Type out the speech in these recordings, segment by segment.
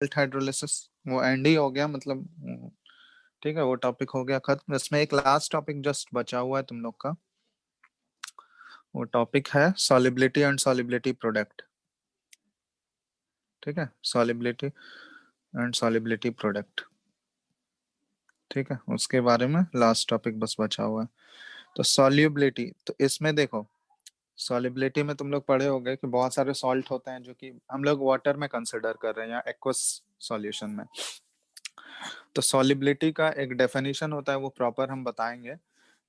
Salt hydrolysis, वो and he हो गया मतलब। ठीक है, वो टॉपिक हो गया खत्म। इसमें एक लास्ट टॉपिक जस्ट बचा हुआ है तुम लोग का, वो टॉपिक है सॉलिबिलिटी एंड सॉलिबिलिटी प्रोडक्ट। ठीक है, सॉलिबिलिटी एंड सॉलिबिलिटी प्रोडक्ट। ठीक है, उसके बारे में लास्ट टॉपिक बस बचा हुआ है। तो सॉल्युबिलिटी, तो इसमें देखो, सॉलिबिलिटी में तुम लोग पढ़े होंगे कि बहुत सारे सॉल्ट होते हैं जो कि हम लोग वाटर में कंसिडर कर रहे हैं या एक्वस सॉल्यूशन में। तो सॉलिबिलिटी का एक डेफिनेशन होता है, वो प्रॉपर हम बताएंगे।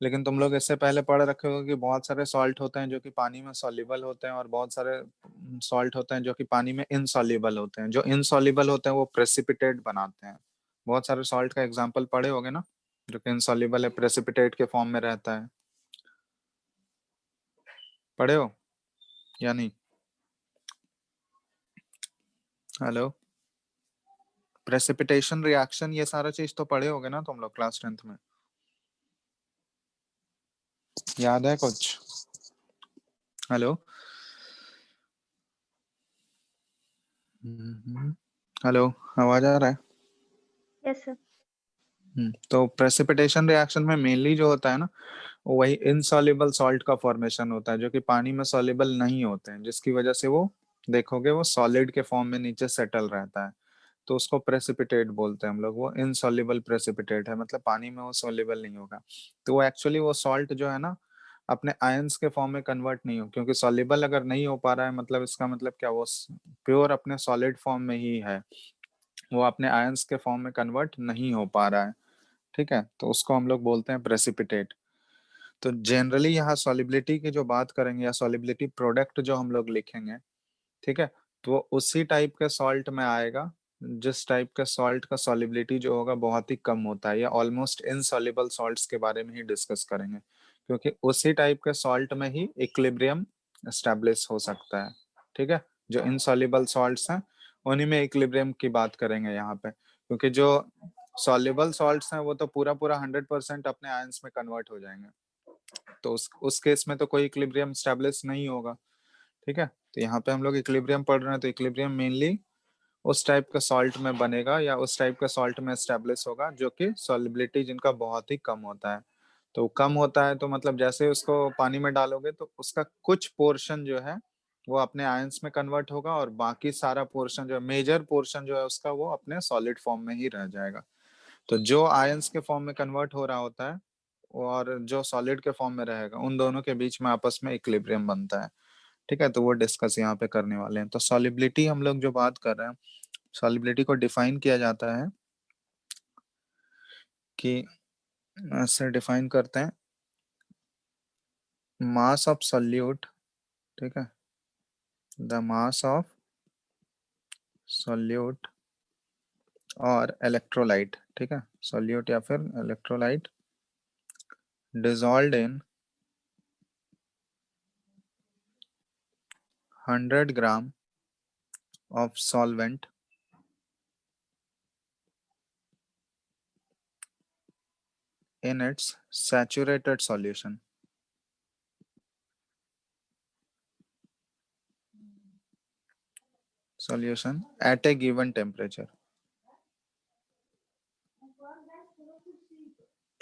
लेकिन तुम लोग इससे पहले पढ़ रखे हो कि बहुत सारे सॉल्ट होते हैं जो कि पानी में सॉल्युबल होते हैं, और बहुत सारे सॉल्ट होते हैं जो कि पानी में इनसॉल्युबल होते हैं। जो इनसॉल्युबल होते हैं वो प्रेसिपिटेट बनाते हैं। बहुत सारे सॉल्ट का एग्जांपल पढ़े होगे ना, जो कि इनसॉल्युबल है, प्रेसिपिटेट के फॉर्म में रहता है। पढ़े हो या नहीं? हेलो, प्रेसिपिटेशन, रिएक्शन, ये सारा चीज तो पढ़े होगे ना तुम लोग क्लास 10th में? याद है कुछ? हेलो। हेलो, आवाज आ रहा है? Yes sir. तो प्रेसिपिटेशन रिएक्शन में मेनली जो होता है ना, वो वही इनसॉल्युबल सॉल्ट का फॉर्मेशन होता है जो कि पानी में सॉल्युबल नहीं होते हैं, जिसकी वजह से वो देखोगे वो सॉलिड के फॉर्म में नीचे सेटल रहता है। तो उसको प्रेसिपिटेट बोलते हैं हम लोग। वो इनसॉल्युबल प्रेसिपिटेट है, मतलब पानी में वो सॉल्युबल नहीं होगा। तो वो एक्चुअली वो सॉल्ट जो है ना, अपने आयंस के फॉर्म में कन्वर्ट नहीं हो, क्योंकि सॉल्युबल अगर नहीं हो पा रहा है मतलब इसका मतलब क्या, वो प्योर अपने सॉलिड फॉर्म में ही है, वो अपने आयंस के फॉर्म में कन्वर्ट नहीं हो पा रहा है। ठीक है, तो उसको हम लोग बोलते हैं प्रेसिपिटेट। तो जनरली यहाँ सॉलिबिलिटी की जो बात करेंगे या सॉलिबिलिटी प्रोडक्ट जो हम लोग लिखेंगे, ठीक है, तो वो उसी टाइप के सॉल्ट में आएगा जिस टाइप के सॉल्ट का सॉलिबिलिटी जो होगा बहुत ही कम होता है, या ऑलमोस्ट इनसॉल्युबल सॉल्ट्स के बारे में ही डिस्कस करेंगे, क्योंकि उसी टाइप के सॉल्ट में ही इक्विलिब्रियम एस्टेब्लिश हो सकता है। ठीक है, जो इनसॉल्युबल सॉल्ट्स हैं उन्हीं में इक्विलिब्रियम की बात करेंगे यहाँ पे, क्योंकि जो सॉल्युबल सॉल्ट्स हैं वो तो पूरा पूरा 100% अपने आयंस में कन्वर्ट हो जाएंगे। तो उस केस में तो कोई इक्विलिब्रियम स्टैब्लिश नहीं होगा। ठीक है, तो यहाँ पे हम लोग इक्विलिब्रियम पढ़ रहे हैं, तो इक्विलिब्रियम मेनली उस टाइप का सॉल्ट में बनेगा या उस टाइप का सॉल्ट में स्टैब्लिश होगा जो कि सॉलिबिलिटी जिनका बहुत ही कम होता है। तो कम होता है तो मतलब जैसे उसको पानी में डालोगे तो उसका कुछ पोर्शन जो है वो अपने आयंस में कन्वर्ट होगा, और बाकी सारा पोर्शन जो है, मेजर पोर्शन जो है उसका, वो अपने सॉलिड फॉर्म में ही रह जाएगा। तो जो आयंस के फॉर्म में कन्वर्ट हो रहा होता है और जो सॉलिड के फॉर्म में रहेगा, उन दोनों के बीच में आपस में इक्विलिब्रियम बनता है। ठीक है, तो वो डिस्कस यहाँ पे करने वाले हैं। तो सॉलिबिलिटी हम लोग जो बात कर रहे हैं, सॉलिबिलिटी को डिफाइन किया जाता है कि ऐसे डिफाइन करते हैं, मास ऑफ सॉल्यूट, ठीक है, द मास ऑफ सॉल्यूट और इलेक्ट्रोलाइट, ठीक है, सॉल्यूट या फिर electrolyte dissolved in 100 gram of solvent in its saturated solution. Solution at a given temperature.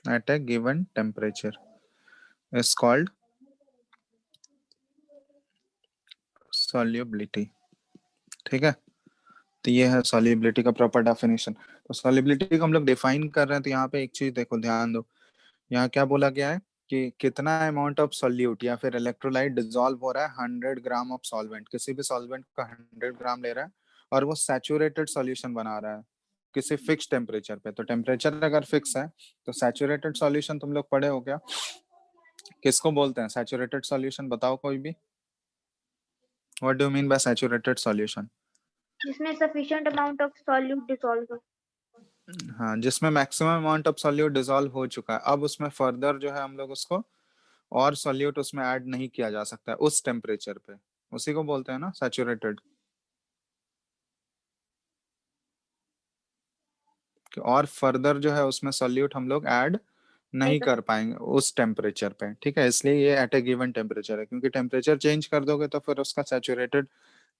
At a given temperature is called solubility. ठीक है, तो ये है solubility का प्रॉपर डेफिनेशन। तो solubility को हम लोग डिफाइन कर रहे हैं, तो यहाँ पे एक चीज देखो, ध्यान दो, यहाँ क्या बोला गया है कि कितना अमाउंट ऑफ सॉल्यूट या फिर इलेक्ट्रोलाइट डिसॉल्व हो रहा है 100 ग्राम ऑफ सॉल्वेंट, किसी भी सॉल्वेंट का 100 ग्राम ले रहा है और वो सैचुरेटेड सॉल्यूशन बना रहा है किसी फिक्स टेम्परेचर पे। तो टेम्परेचर अगर फिक्स है तो सैचुरेटेड सॉल्यूशन तुम लोग पढ़े हो क्या? किसको बोलते हैं सैचुरेटेड सॉल्यूशन? बताओ कोई भी। What do you mean by saturated solution? जिसमें sufficient amount of solute dissolve हो। हाँ, जिसमें maximum amount of solute dissolve हो चुका है, अब उसमें फर्दर जो है हम लोग उसको और सॉल्यूट उसमें ऐड नहीं किया जा सकता है उस टेम्परेचर पे, उसी को बोलते हैं ना सैचुरेटेड। और फर्दर जो है उसमें सॉल्यूट हम लोग ऐड नहीं कर पाएंगे उस टेम्परेचर पे। ठीक है, इसलिए ये एट ए गिवन टेम्परेचर है, क्योंकि टेम्परेचर चेंज कर दोगे तो फिर उसका सैचुरेटेड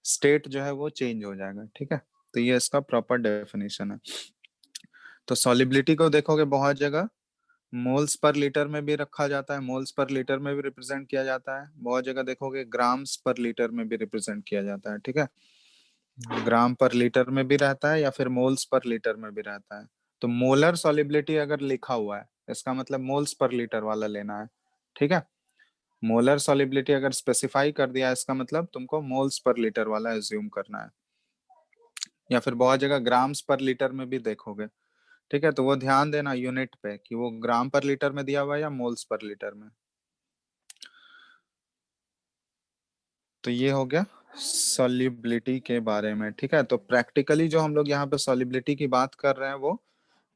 स्टेट जो है वो चेंज हो जाएगा। ठीक है, तो ये इसका प्रॉपर डेफिनेशन है। तो सॉलिबिलिटी को देखोगे बहुत जगह मोल्स पर लीटर में भी रखा जाता है, मोल्स पर लीटर में भी रिप्रेजेंट किया जाता है, बहुत जगह देखोगे ग्राम्स पर लीटर में भी रिप्रेजेंट किया जाता है। ठीक है, ग्राम पर लीटर में भी रहता है या फिर मोल्स पर लीटर में भी रहता है। तो मोलर सॉलिबिलिटी अगर लिखा हुआ है इसका मतलब मोल्स पर लीटर वाला लेना है। ठीक है, मोलर सॉलिबिलिटी अगर स्पेसिफाई कर दिया इसका मतलब तुमको मोल्स पर लीटर वाला एज्यूम करना है, या फिर बहुत जगह ग्राम्स पर लीटर में भी देखोगे। ठीक है, तो वो ध्यान देना यूनिट पे कि वो ग्राम पर लीटर में दिया हुआ है या मोल्स पर लीटर में। तो ये हो गया सॉल्युबिलिटी के बारे में। ठीक है, तो प्रैक्टिकली जो हम लोग यहाँ पे सॉल्युबिलिटी की बात कर रहे हैं वो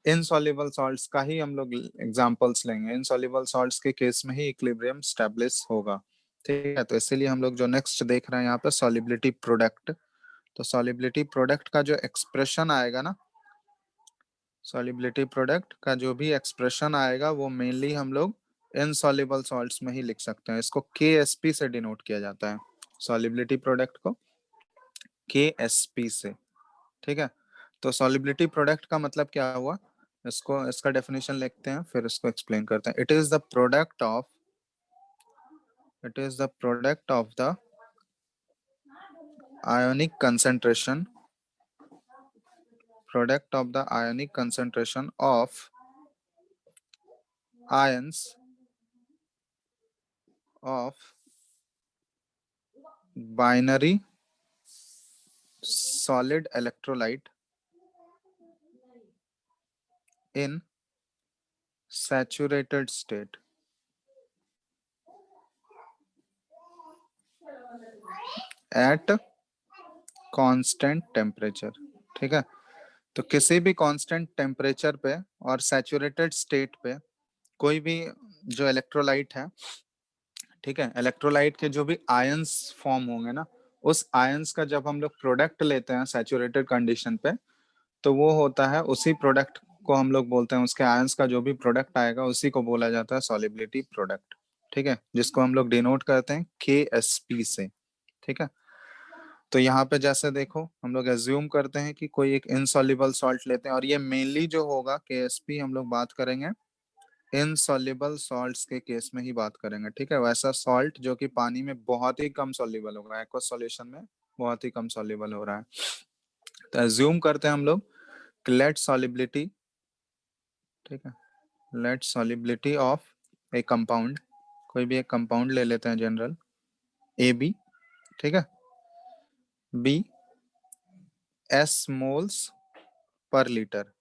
इनसॉल्युबल सॉल्ट्स का ही हम लोग एग्जांपल्स लेंगे। इनसॉल्युबल सॉल्ट्स के केस में ही इक्विलिब्रियम स्टैब्लिश होगा। ठीक है, तो इसीलिए हम लोग जो नेक्स्ट देख रहे हैं यहाँ पे सॉल्युबिलिटी प्रोडक्ट। तो सॉल्युबिलिटी प्रोडक्ट का जो एक्सप्रेशन आएगा ना, सॉल्युबिलिटी प्रोडक्ट का जो भी एक्सप्रेशन आएगा वो मेनली हम लोग इनसॉल्युबल सॉल्ट्स में ही लिख सकते हैं। इसको KSP से डिनोट किया जाता है, सॉल्युबिलिटी प्रोडक्ट को KSP से। ठीक है, तो सॉल्युबिलिटी प्रोडक्ट का मतलब क्या हुआ, इसको इसका डेफिनेशन लिखते हैं फिर इसको एक्सप्लेन करते हैं। It is the product of the ionic concentration of ions of binary solid electrolyte in saturated state at constant temperature। ठीक है, तो किसी भी कांस्टेंट टेम्परेचर पे और सैचुरेटेड स्टेट पे कोई भी जो इलेक्ट्रोलाइट है, ठीक है, इलेक्ट्रोलाइट के जो भी आयंस फॉर्म होंगे ना, उस आयंस का जब हम लोग प्रोडक्ट लेते हैं सैचुरेटेड कंडीशन पे, तो वो होता है उसी प्रोडक्ट को हम लोग बोलते हैं, उसके आयंस का जो भी प्रोडक्ट आएगा उसी को बोला जाता है सॉलिबिलिटी प्रोडक्ट। ठीक है, जिसको हम लोग डिनोट करते हैं KSP से। ठीक है, तो यहाँ पे जैसे देखो हम लोग एज्यूम करते हैं कि कोई एक इनसॉल्युबल सॉल्ट लेते हैं, और ये मेनली जो होगा KSP हम लोग बात करेंगे इनसॉल्युबल सॉल्ट्स के केस में ही बात करेंगे। ठीक है, वैसा सॉल्ट जो कि पानी में बहुत ही कम सॉल्युबल होगा, एक्वस सॉल्यूशन में बहुत ही कम सॉल्युबल हो रहा है। तो एज्यूम करते हैं हम लोग लेट सॉलिबिलिटी, ठीक है, let solubility of a compound, कोई भी एक कंपाउंड ले लेते हैं जनरल AB। ठीक है, B S moles per litre.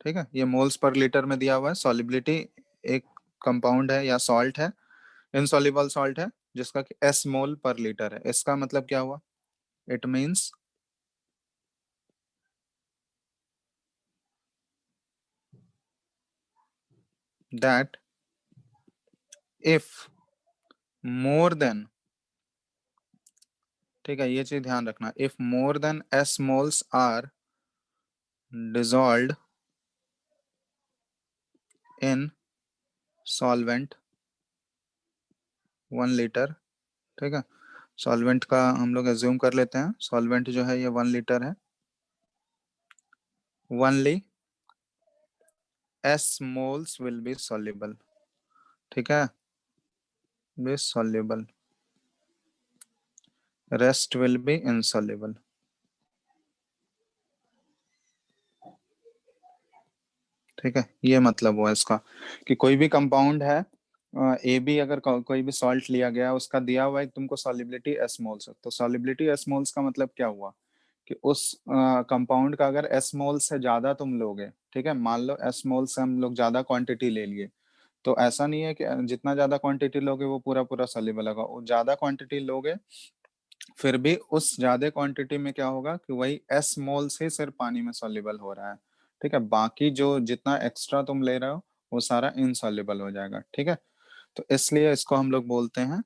ठीक है, ये मोल्स पर लीटर में दिया हुआ है। सॉलिबिलिटी एक कंपाउंड है या सॉल्ट है, इनसॉल्युबल सॉल्ट है जिसका कि S मोल पर लीटर है। इसका मतलब क्या हुआ, it means that if more than, ठीक है, ये चीज ध्यान रखना, if more than S moles are dissolved in solvent 1 litre. ठीक है, सॉल्वेंट का हम लोग एज्यूम कर लेते हैं, सॉल्वेंट जो है ये 1 लीटर है, only S moles will be soluble। ठीक है, be soluble, rest will be insoluble। ठीक है, ये मतलब हुआ इसका कि कोई भी कंपाउंड है AB, अगर कोई भी सॉल्ट लिया गया उसका दिया हुआ है तुमको सॉलिबिलिटी S मोल्स, तो सॉलिबिलिटी S मोल्स का मतलब क्या हुआ कि उस कंपाउंड का अगर S मोल से ज्यादा तुम लोगे, ठीक है, मान लो S मोल से हम लोग ज्यादा क्वांटिटी ले लिए, तो ऐसा नहीं है कि जितना ज्यादा क्वांटिटी लोगे वो पूरा पूरा सॉल्युबल होगा, वो ज्यादा क्वांटिटी लोगे फिर भी उस ज्यादा क्वांटिटी में क्या होगा कि वही S मोल से सिर्फ पानी में सॉल्युबल हो रहा है। ठीक है, बाकी जो जितना एक्स्ट्रा तुम ले रहे हो वो सारा इनसॉल्युबल हो जाएगा। ठीक है, तो इसलिए इसको हम लोग बोलते हैं,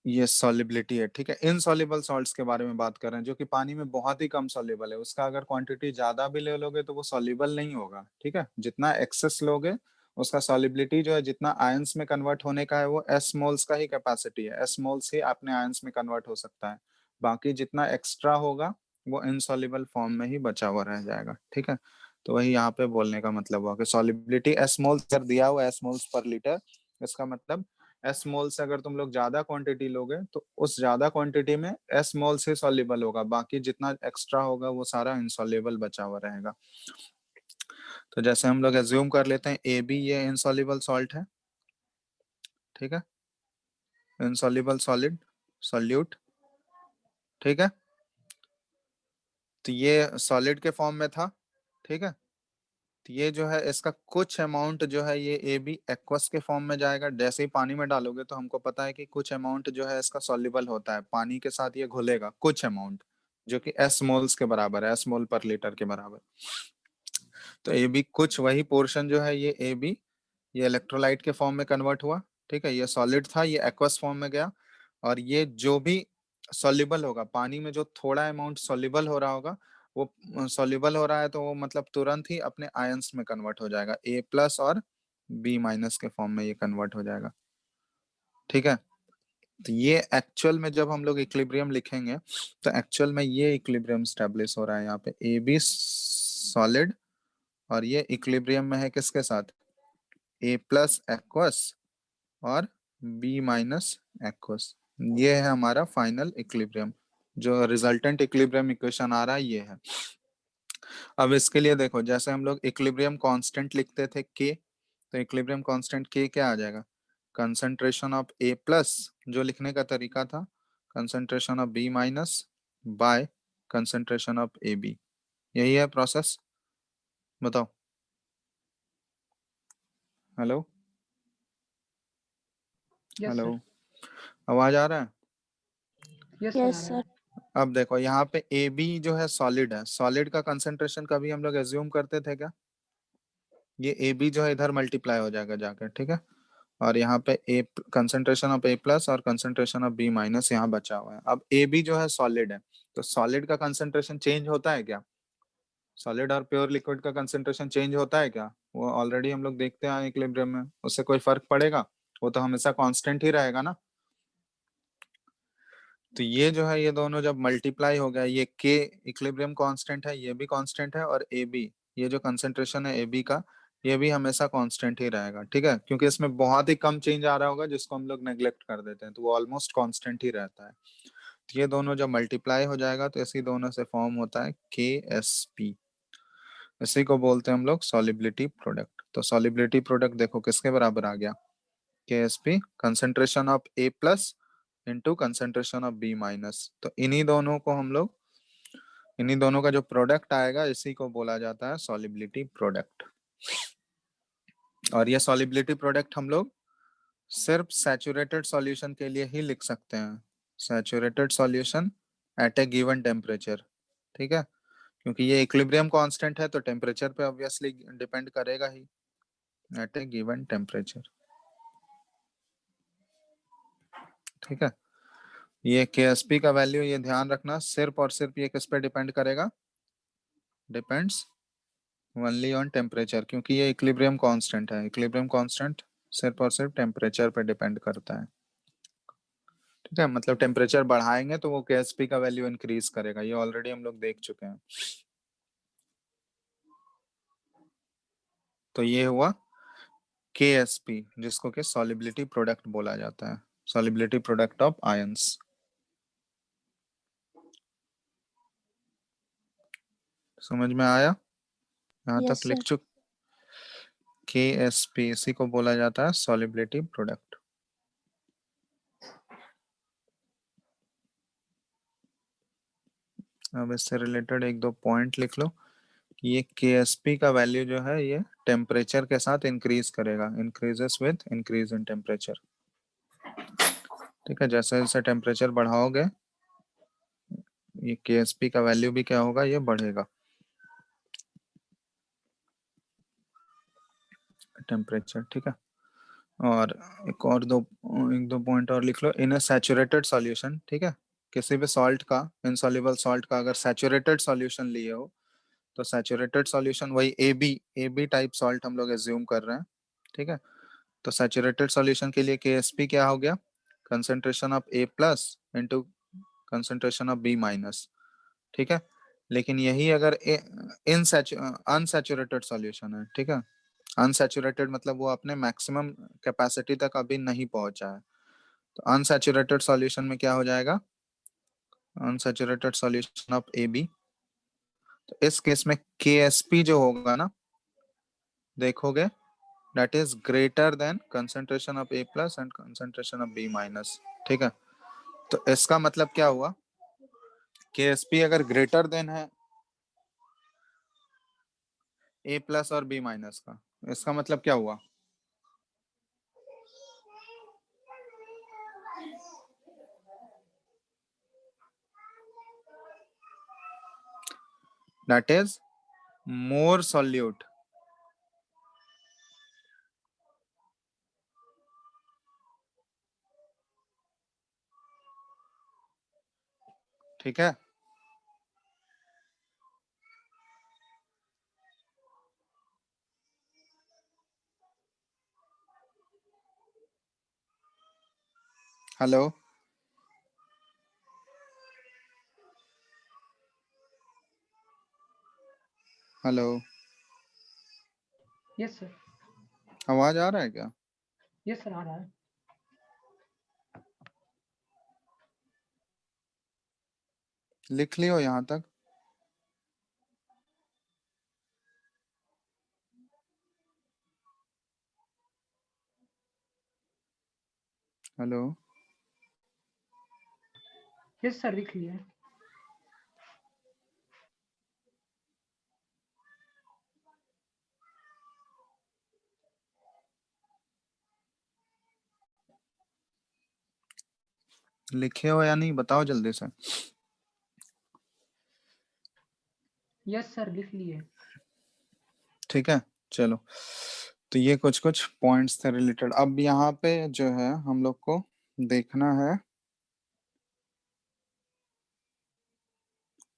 ये सॉलिबिलिटी है। ठीक है, इनसॉल्युबल सॉल्ट्स के बारे में बात कर रहे हैं जो कि पानी में बहुत ही कम सॉल्युबल है, उसका अगर क्वांटिटी ज्यादा भी ले लोगे तो वो सॉल्युबल नहीं होगा। ठीक है, जितना एक्सेस लोगे उसका सॉलिबिलिटी जो है, जितना आयंस में कन्वर्ट होने का है वो S मोल्स का ही कैपेसिटी है, S मोल्स ही अपने आयंस में कन्वर्ट हो सकता है, बाकी जितना एक्स्ट्रा होगा वो इनसॉल्युबल फॉर्म में ही बचा हुआ रह जाएगा। ठीक है, तो वही यहाँ पे बोलने का मतलब हुआ कि सॉलिबिलिटी एस मोल्स कर दिया हुआ एस मोल्स पर लीटर, इसका मतलब एस मोल से अगर तुम लोग ज्यादा क्वांटिटी लोगे तो उस ज्यादा क्वांटिटी में एस मोल से सॉल्युबल होगा, बाकी जितना एक्स्ट्रा होगा वो सारा इनसॉल्युबल बचा हुआ रहेगा। तो जैसे हम लोग एज्यूम कर लेते हैं ए बी ये इनसॉल्युबल सॉल्ट है। ठीक है, इनसॉल्युबल सॉलिड सॉल्यूट। ठीक है, तो ये सॉलिड के फॉर्म में था। ठीक है, तो ये जो है इसका कुछ अमाउंट जो है ये ए बी एक्वस के फॉर्म में जाएगा। जैसे ही पानी में डालोगे तो हमको पता है कि कुछ अमाउंट जो है इसका सॉल्युबल होता है, पानी के साथ ये घुलेगा कुछ अमाउंट, जो कि एस मोल्स के बराबर है, एस मोल पर लीटर के बराबर। तो ए बी कुछ वही पोर्शन जो है ये ए बी ये इलेक्ट्रोलाइट के फॉर्म में कन्वर्ट हुआ। ठीक है, ये सॉलिड था, ये एक्वस फॉर्म में गया, और ये जो भी सॉल्युबल होगा पानी में, जो थोड़ा अमाउंट सॉल्युबल हो रहा होगा वो सॉल्युबल हो रहा है तो वो मतलब तुरंत ही अपने आयंस में कन्वर्ट हो जाएगा, ए प्लस और बी माइनस के फॉर्म में ये कन्वर्ट हो जाएगा। ठीक है, तो ये एक्चुअल में जब हम लोग इक्विलिब्रियम लिखेंगे तो एक्चुअल में ये इक्विलिब्रियम स्टैब्लिश हो रहा है यहाँ पे, ए बी सॉलिड और ये इक्विलिब्रियम में है किसके साथ, ए प्लस एक्वस और बी माइनस एक्वस। ये है हमारा फाइनल इक्विलिब्रियम, जो रिजल्टेंट इक्विलिब्रियम इक्वेशन आ रहा है ये है। अब इसके लिए देखो, जैसे हम लोग इक्विलिब्रियम कांस्टेंट लिखते थे के, तो इक्विलिब्रियम कांस्टेंट के क्या आ जाएगा, कंसंट्रेशन ऑफ ए प्लस, जो लिखने का तरीका था concentration of B minus by concentration of A B. यही है प्रोसेस, बताओ। Hello yes hello, sir. आवाज आ रहा है? Yes yes sir. सर। अब देखो यहाँ पे ए बी जो है सॉलिड है, सॉलिड का कंसंट्रेशन कभी हम लोग एज्यूम करते थे क्या, ये ए बी जो है इधर मल्टीप्लाई हो जाएगा जाकर। ठीक है, और यहाँ पे ए कंसंट्रेशन ऑफ ए प्लस और कंसंट्रेशन ऑफ बी माइनस यहाँ बचा हुआ है। अब ए बी जो है सॉलिड है, तो सॉलिड का कंसंट्रेशन चेंज होता है क्या, सॉलिड और प्योर लिक्विड का कंसंट्रेशन चेंज होता है क्या, वो ऑलरेडी हम लोग देखते हैं इक्विलिब्रियम में, उससे कोई फर्क पड़ेगा, वो तो हमेशा कांस्टेंट ही रहेगा ना। तो ये जो है ये दोनों जब मल्टीप्लाई हो गया, ये के इक्विलिब्रियम कांस्टेंट है, ये भी कांस्टेंट है, और ए बी ये जो कंसंट्रेशन है ए बी का ये भी हमेशा कांस्टेंट ही रहेगा। ठीक है, क्योंकि इसमें बहुत ही कम चेंज आ रहा होगा जिसको हम लोग नेग्लेक्ट कर देते हैं, तो वो ऑलमोस्ट कांस्टेंट ही रहता है। तो ये दोनों जब मल्टीप्लाई हो जाएगा तो इसी दोनों से फॉर्म होता है के एस पी, इसी को बोलते हैं हम लोग सॉलिबिलिटी प्रोडक्ट। तो सॉलिबिलिटी प्रोडक्ट देखो किसके बराबर आ गया, K S P concentration of A plus into concentration of B minus. तो इन्हीं दोनों का जो प्रोडक्ट आएगा इसी को बोला जाता है सॉलिबिलिटी प्रोडक्ट। और ये सॉलिबिलिटी प्रोडक्ट हम लोग सिर्फ सैचुरेटेड सॉल्यूशन के लिए ही लिख सकते हैं, saturated solution at A given temperature. ठीक है, क्योंकि ये इक्विलिब्रियम कांस्टेंट है तो टेम्परेचर पे ऑब्वियसली डिपेंड करेगा ही, एट ए गिवन टेम्परेचर। ठीक है, ये KSP का वैल्यू ये ध्यान रखना, सिर्फ और सिर्फ ये किस पे डिपेंड करेगा, डिपेंड्स ओनली ऑन टेम्परेचर, क्योंकि ये इक्विलिब्रियम कांस्टेंट है, इक्विलिब्रियम कांस्टेंट सिर्फ और सिर्फ टेम्परेचर पे डिपेंड करता है। ठीक है, मतलब टेम्परेचर बढ़ाएंगे तो वो KSP का वैल्यू इंक्रीज करेगा, ये ऑलरेडी हम लोग देख चुके हैं। तो ये हुआ KSP, जिसको कि सॉलिबिलिटी प्रोडक्ट बोला जाता है, सॉलिबिलिटी प्रोडक्ट ऑफ आयंस। समझ में आया, यहाँ यस तक लिख सर। चुक KSP इसी को बोला जाता है सॉलिबिलिटी प्रोडक्ट। अब इससे रिलेटेड एक दो पॉइंट लिख लो कि ये KSP का वैल्यू जो है ये टेम्परेचर के साथ इंक्रीज करेगा, increases with increase in temperature. ठीक है, जैसे जैसे टेम्परेचर बढ़ाओगे ये KSP का वैल्यू भी क्या होगा, ये बढ़ेगा टेम्परेचर। ठीक है, और एक दो पॉइंट और लिख लो, इन अ सैचुरेटेड सॉल्यूशन। ठीक है, किसी भी सॉल्ट का, इनसॉल्युबल सॉल्ट का अगर सैचुरेटेड सॉल्यूशन लिए हो तो सैचुरेटेड सॉल्यूशन वही ए बी टाइप सॉल्ट हम लोग एज्यूम कर रहे हैं। ठीक है, तो सैचुरेटेड सॉल्यूशन के लिए KSP क्या हो गया, concentration of A plus into concentration of B minus. ठीक है, लेकिन यही अगर अनसैचुरेटेड सॉल्यूशन है, ठीक है, अनसैचुरेटेड मतलब वो अपने मैक्सिमम कैपेसिटी तक अभी नहीं पहुंचा है, तो अनसैचुरेटेड सॉल्यूशन में क्या हो जाएगा, unsaturated solution of A B, तो इस केस में KSP जो होगा ना, देखोगे that is greater than concentration of A plus and concentration of B minus, ठीक है। तो इसका मतलब क्या हुआ, KSP अगर ग्रेटर देन है A प्लस और B माइनस का, इसका मतलब क्या हुआ, that is more solute, ठीक है। Hello, hello, yes sir. आवाज आ रहा है क्या? यस सर, आ रहा है। लिख लियो यहाँ तक। हेलो, यस सर, लिख लिया। लिखे हो या नहीं बताओ जल्दी से। यस सर, लिख लिए। ठीक है, चलो, तो ये कुछ कुछ पॉइंट्स थे रिलेटेड। अब यहाँ पे जो है हम लोग को देखना है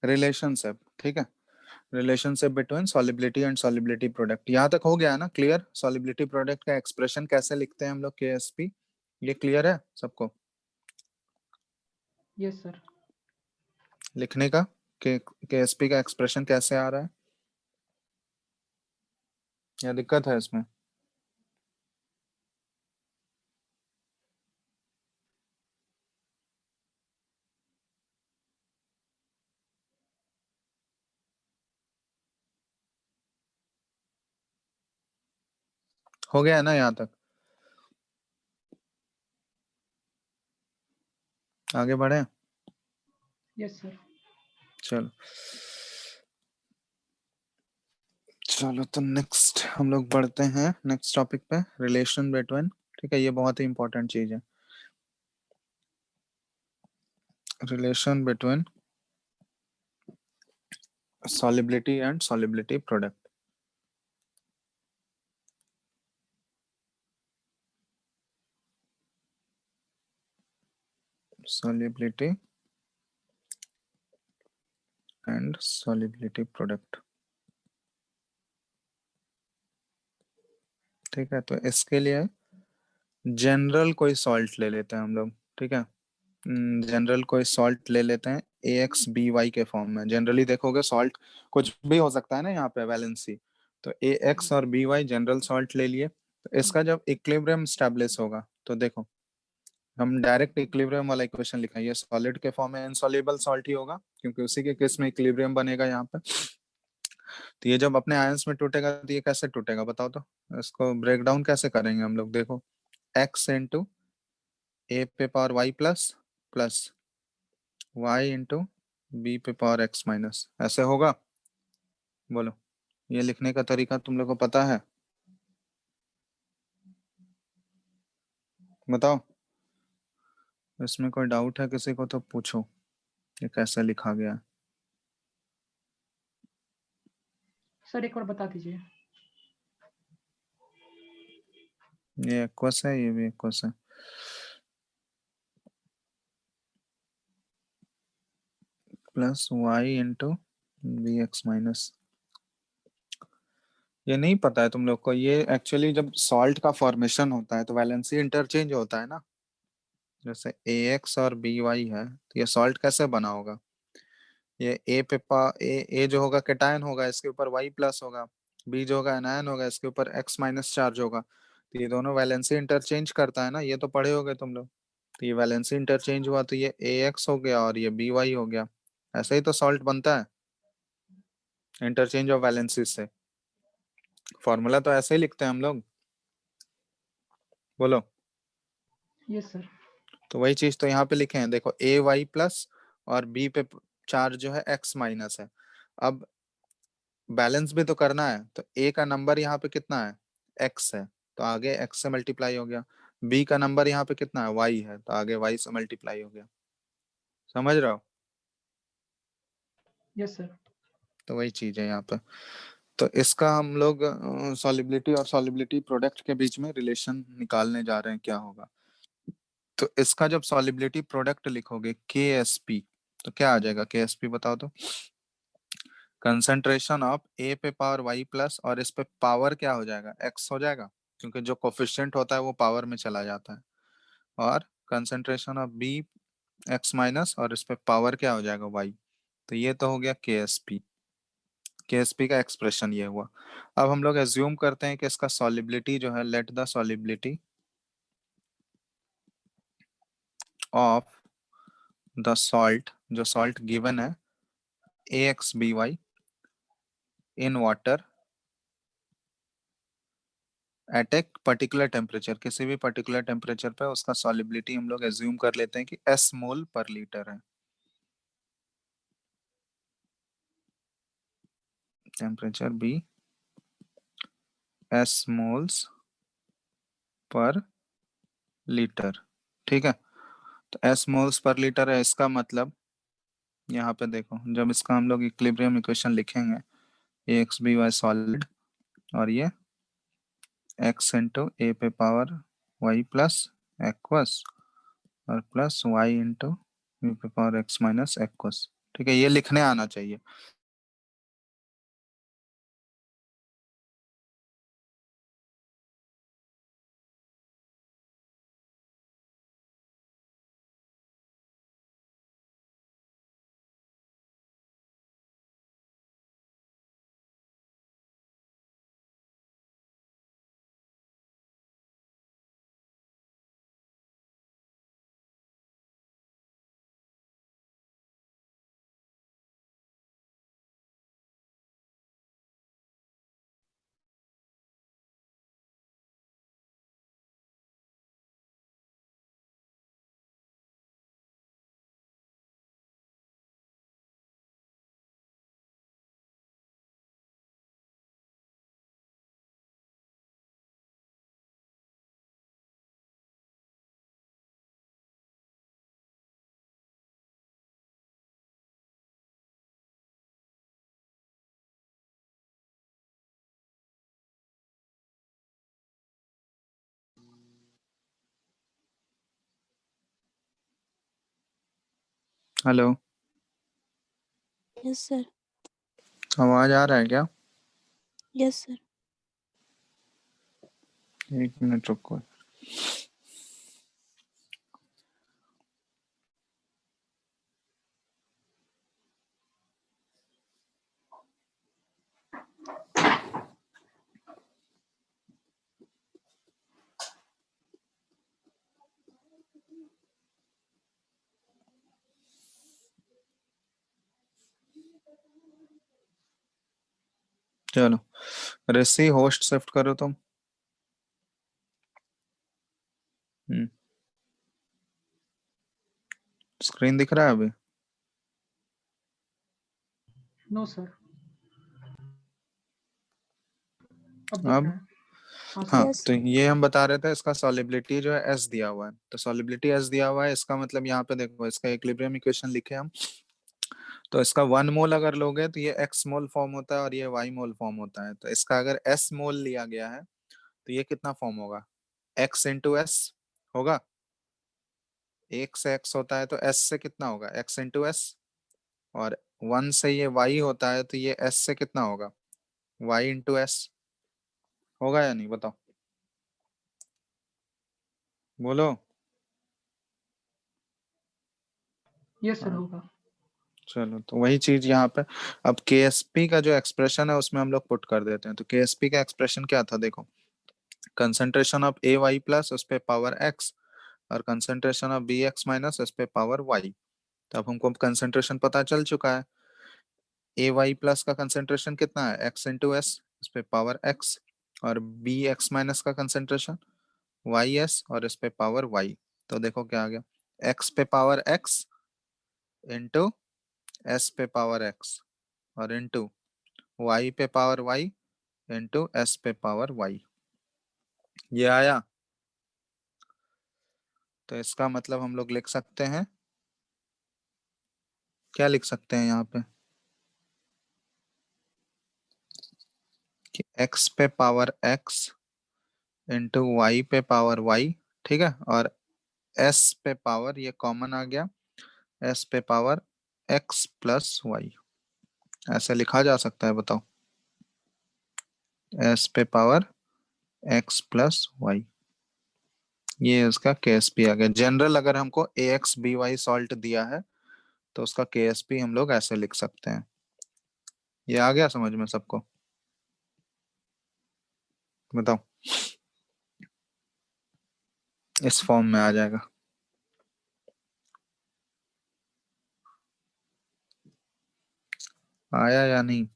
रिलेशनशिप, ठीक है, relationship between solubility and solubility product. यहाँ तक हो गया है ना क्लियर? सॉलिबिलिटी प्रोडक्ट का एक्सप्रेशन कैसे लिखते हैं हम लोग, KSP, ये क्लियर है सबको? Yes sir. लिखने का KSP का एक्सप्रेशन कैसे आ रहा है, या दिक्कत है इसमें? हो गया है ना यहाँ तक? आगे बढ़े? Yes sir. चलो, चलो तो नेक्स्ट हम लोग बढ़ते हैं नेक्स्ट टॉपिक पे, रिलेशन बिटवीन, ठीक है, ये बहुत ही इंपॉर्टेंट चीज है, relation between solubility and solubility product। solubility and solubility product, ठीक है। तो इसके लिए जनरल कोई सॉल्ट ले लेते हैं हम लोग, ठीक है, जनरल कोई सॉल्ट ले लेते हैं AXBY के फॉर्म में। जनरली देखोगे सॉल्ट कुछ भी हो सकता है ना यहाँ पे वैलेंसी, तो AX और BY जनरल सॉल्ट ले लिए। तो इसका जब इक्विलिब्रियम स्टैब्लिश होगा, तो देखो हम डायरेक्ट इक्विलिब्रियम वाला इक्वेशन लिखा है, ये सॉलिड के फॉर्म में इनसॉल्युबल सॉल्ट ही होगा, क्योंकि उसी के केस में इक्विलिब्रियम बनेगा यहाँ पे। तो ये जब अपने आयंस में टूटेगा तो ये कैसे टूटेगा बताओ तो, इसको ब्रेक डाउन कैसे करेंगे हम लोग, देखो x इंटू ए पे power Y plus plus y into B पे पावर x माइनस, ऐसे होगा? बोलो, ये लिखने का तरीका तुम लोग को पता है? बताओ, इसमें कोई डाउट है किसी को तो पूछो, ये कैसे लिखा गया है? सर एक बार बता दीजिए। ये एक्वस है, ये भी एक्वस है, plus Y into B X minus. ये नहीं पता है तुम लोग को? ये एक्चुअली जब सॉल्ट का फॉर्मेशन होता है तो वैलेंसी इंटरचेंज होता है ना, जैसे AX और BY है, तो ये सॉल्ट कैसे बना होगा, ये ए जो होगा कैटायन होगा, इसके ऊपर Y प्लस होगा, बी जो होगा एनायन होगा, इसके ऊपर X माइनस चार्ज होगा। तो ये दोनों वैलेंसी इंटरचेंज करता है ना, ये तो पढ़े होगे तुम लोग। तो ये वैलेंसी इंटरचेंज हुआ तो ये AX हो गया और ये BY हो गया। ऐसे ही तो सॉल्ट बनता है, इंटरचेंज ऑफ वैलेंसी से। फॉर्मूला तो ऐसे ही लिखते हैं हम लोग, बोलो। Yes sir. तो वही चीज तो यहाँ पे लिखे हैं, देखो AY प्लस और B पे चार्ज जो है X माइनस है। अब बैलेंस भी तो करना है, तो A का नंबर यहाँ पे कितना है, X है, तो आगे X से मल्टीप्लाई हो गया। B का नंबर यहाँ पे कितना है, Y है, तो आगे Y से मल्टीप्लाई हो गया। समझ रहे हो? Yes sir. तो वही चीज है यहाँ पे। तो इसका हम लोग सॉलिबिलिटी और सॉलिबिलिटी प्रोडक्ट के बीच में रिलेशन निकालने जा रहे हैं, क्या होगा। तो इसका जब सॉलिबिलिटी प्रोडक्ट लिखोगे KSP, तो क्या आ जाएगा KSP, बताओ तो। कंसंट्रेशन ऑफ A पे पावर Y प्लस और इस पे पावर क्या हो जाएगा, X हो जाएगा, क्योंकि जो कोफिशिएंट होता है वो पावर में चला जाता है। और concentration of B X minus और इस पे पावर क्या हो जाएगा, Y। तो ये तो हो गया KSP। KSP का एक्सप्रेशन ये हुआ। अब हम लोग एज्यूम करते हैं कि इसका सॉलिबिलिटी जो है, let the solubility of the salt, जो सॉल्ट गिवन है AXBY इन वाटर एट एक पर्टिकुलर टेम्परेचर, किसी भी पर्टिकुलर टेम्परेचर पे उसका सॉलिबिलिटी हम लोग एज्यूम कर लेते हैं कि S मोल पर लीटर है। Temperature B S moles per litre, ठीक है। तो S मोल्स पर लीटर है, इसका मतलब यहाँ पे देखो, जब इसका हम लोग इक्विलिब्रियम इक्वेशन लिखेंगे, AXBY सॉलिड और ये X इंटू A पे पावर Y प्लस एक्वस और प्लस Y इंटू B पे पावर X माइनस एक्वस, ठीक है। ये लिखने आना चाहिए। Hello, yes sir. आवाज आ रहा है क्या? Yes sir. एक मिनट रुको। चलो, रेसी होस्ट शिफ्ट करो तुम। स्क्रीन दिख रहा है अभी? No sir. अब दिख अब रहा है। हाँ हाँ, सर। यस। तो ये हम बता रहे थे, इसका सॉलिबिलिटी जो है S दिया हुआ है, तो सॉलिबिलिटी S दिया हुआ है, इसका मतलब यहाँ पे देखो, इसका इक्विलिब्रियम इक्वेशन लिखे हम, तो इसका 1 मोल अगर लोगे तो ये X मोल फॉर्म होता है और ये Y मोल फॉर्म होता है। तो इसका अगर S मोल लिया गया है तो ये कितना फॉर्म होगा, X इंटू S होगा। 1 से X होता है तो S से कितना होगा, X इंटू S। और 1 से ये Y होता है तो ये S से कितना होगा, Y इंटू S। होगा या नहीं, बताओ, बोलो। यस सर हाँ, होगा। चलो तो वही चीज यहाँ पे। अब KSP का जो एक्सप्रेशन है उसमें हम लोग पुट कर देते हैं। तो KSP का एक्सप्रेशन क्या था देखो, कंसंट्रेशन ऑफ AY प्लस उस पे पावर x और कंसंट्रेशन ऑफ BX माइनस उस पे पावर y। तो अब हमको कंसंट्रेशन पता चल चुका है। AY प्लस का कंसंट्रेशन कितना है, x इंटू एस, इस पे पावर x, और BX माइनस का कंसंट्रेशन YS और इस पे पावर y। तो देखो क्या आ गया, x पे पावर x इंटू s पे पावर x और इंटू y पे पावर y इंटू s पे पावर y। ये आया। तो इसका मतलब हम लोग लिख सकते हैं, क्या लिख सकते हैं यहाँ पे, कि x पे पावर x इंटू y पे पावर y, ठीक है, और s पे पावर, ये कॉमन आ गया, s पे पावर x प्लस y। ऐसे लिखा जा सकता है, बताओ, s पे पावर x प्लस y। ये उसका KSP आ गया। जनरल अगर हमको AX/BY सॉल्ट दिया है तो उसका KSP हम लोग ऐसे लिख सकते हैं। ये आ गया समझ में सबको, बताओ, इस फॉर्म में आ जाएगा। आया या नहीं?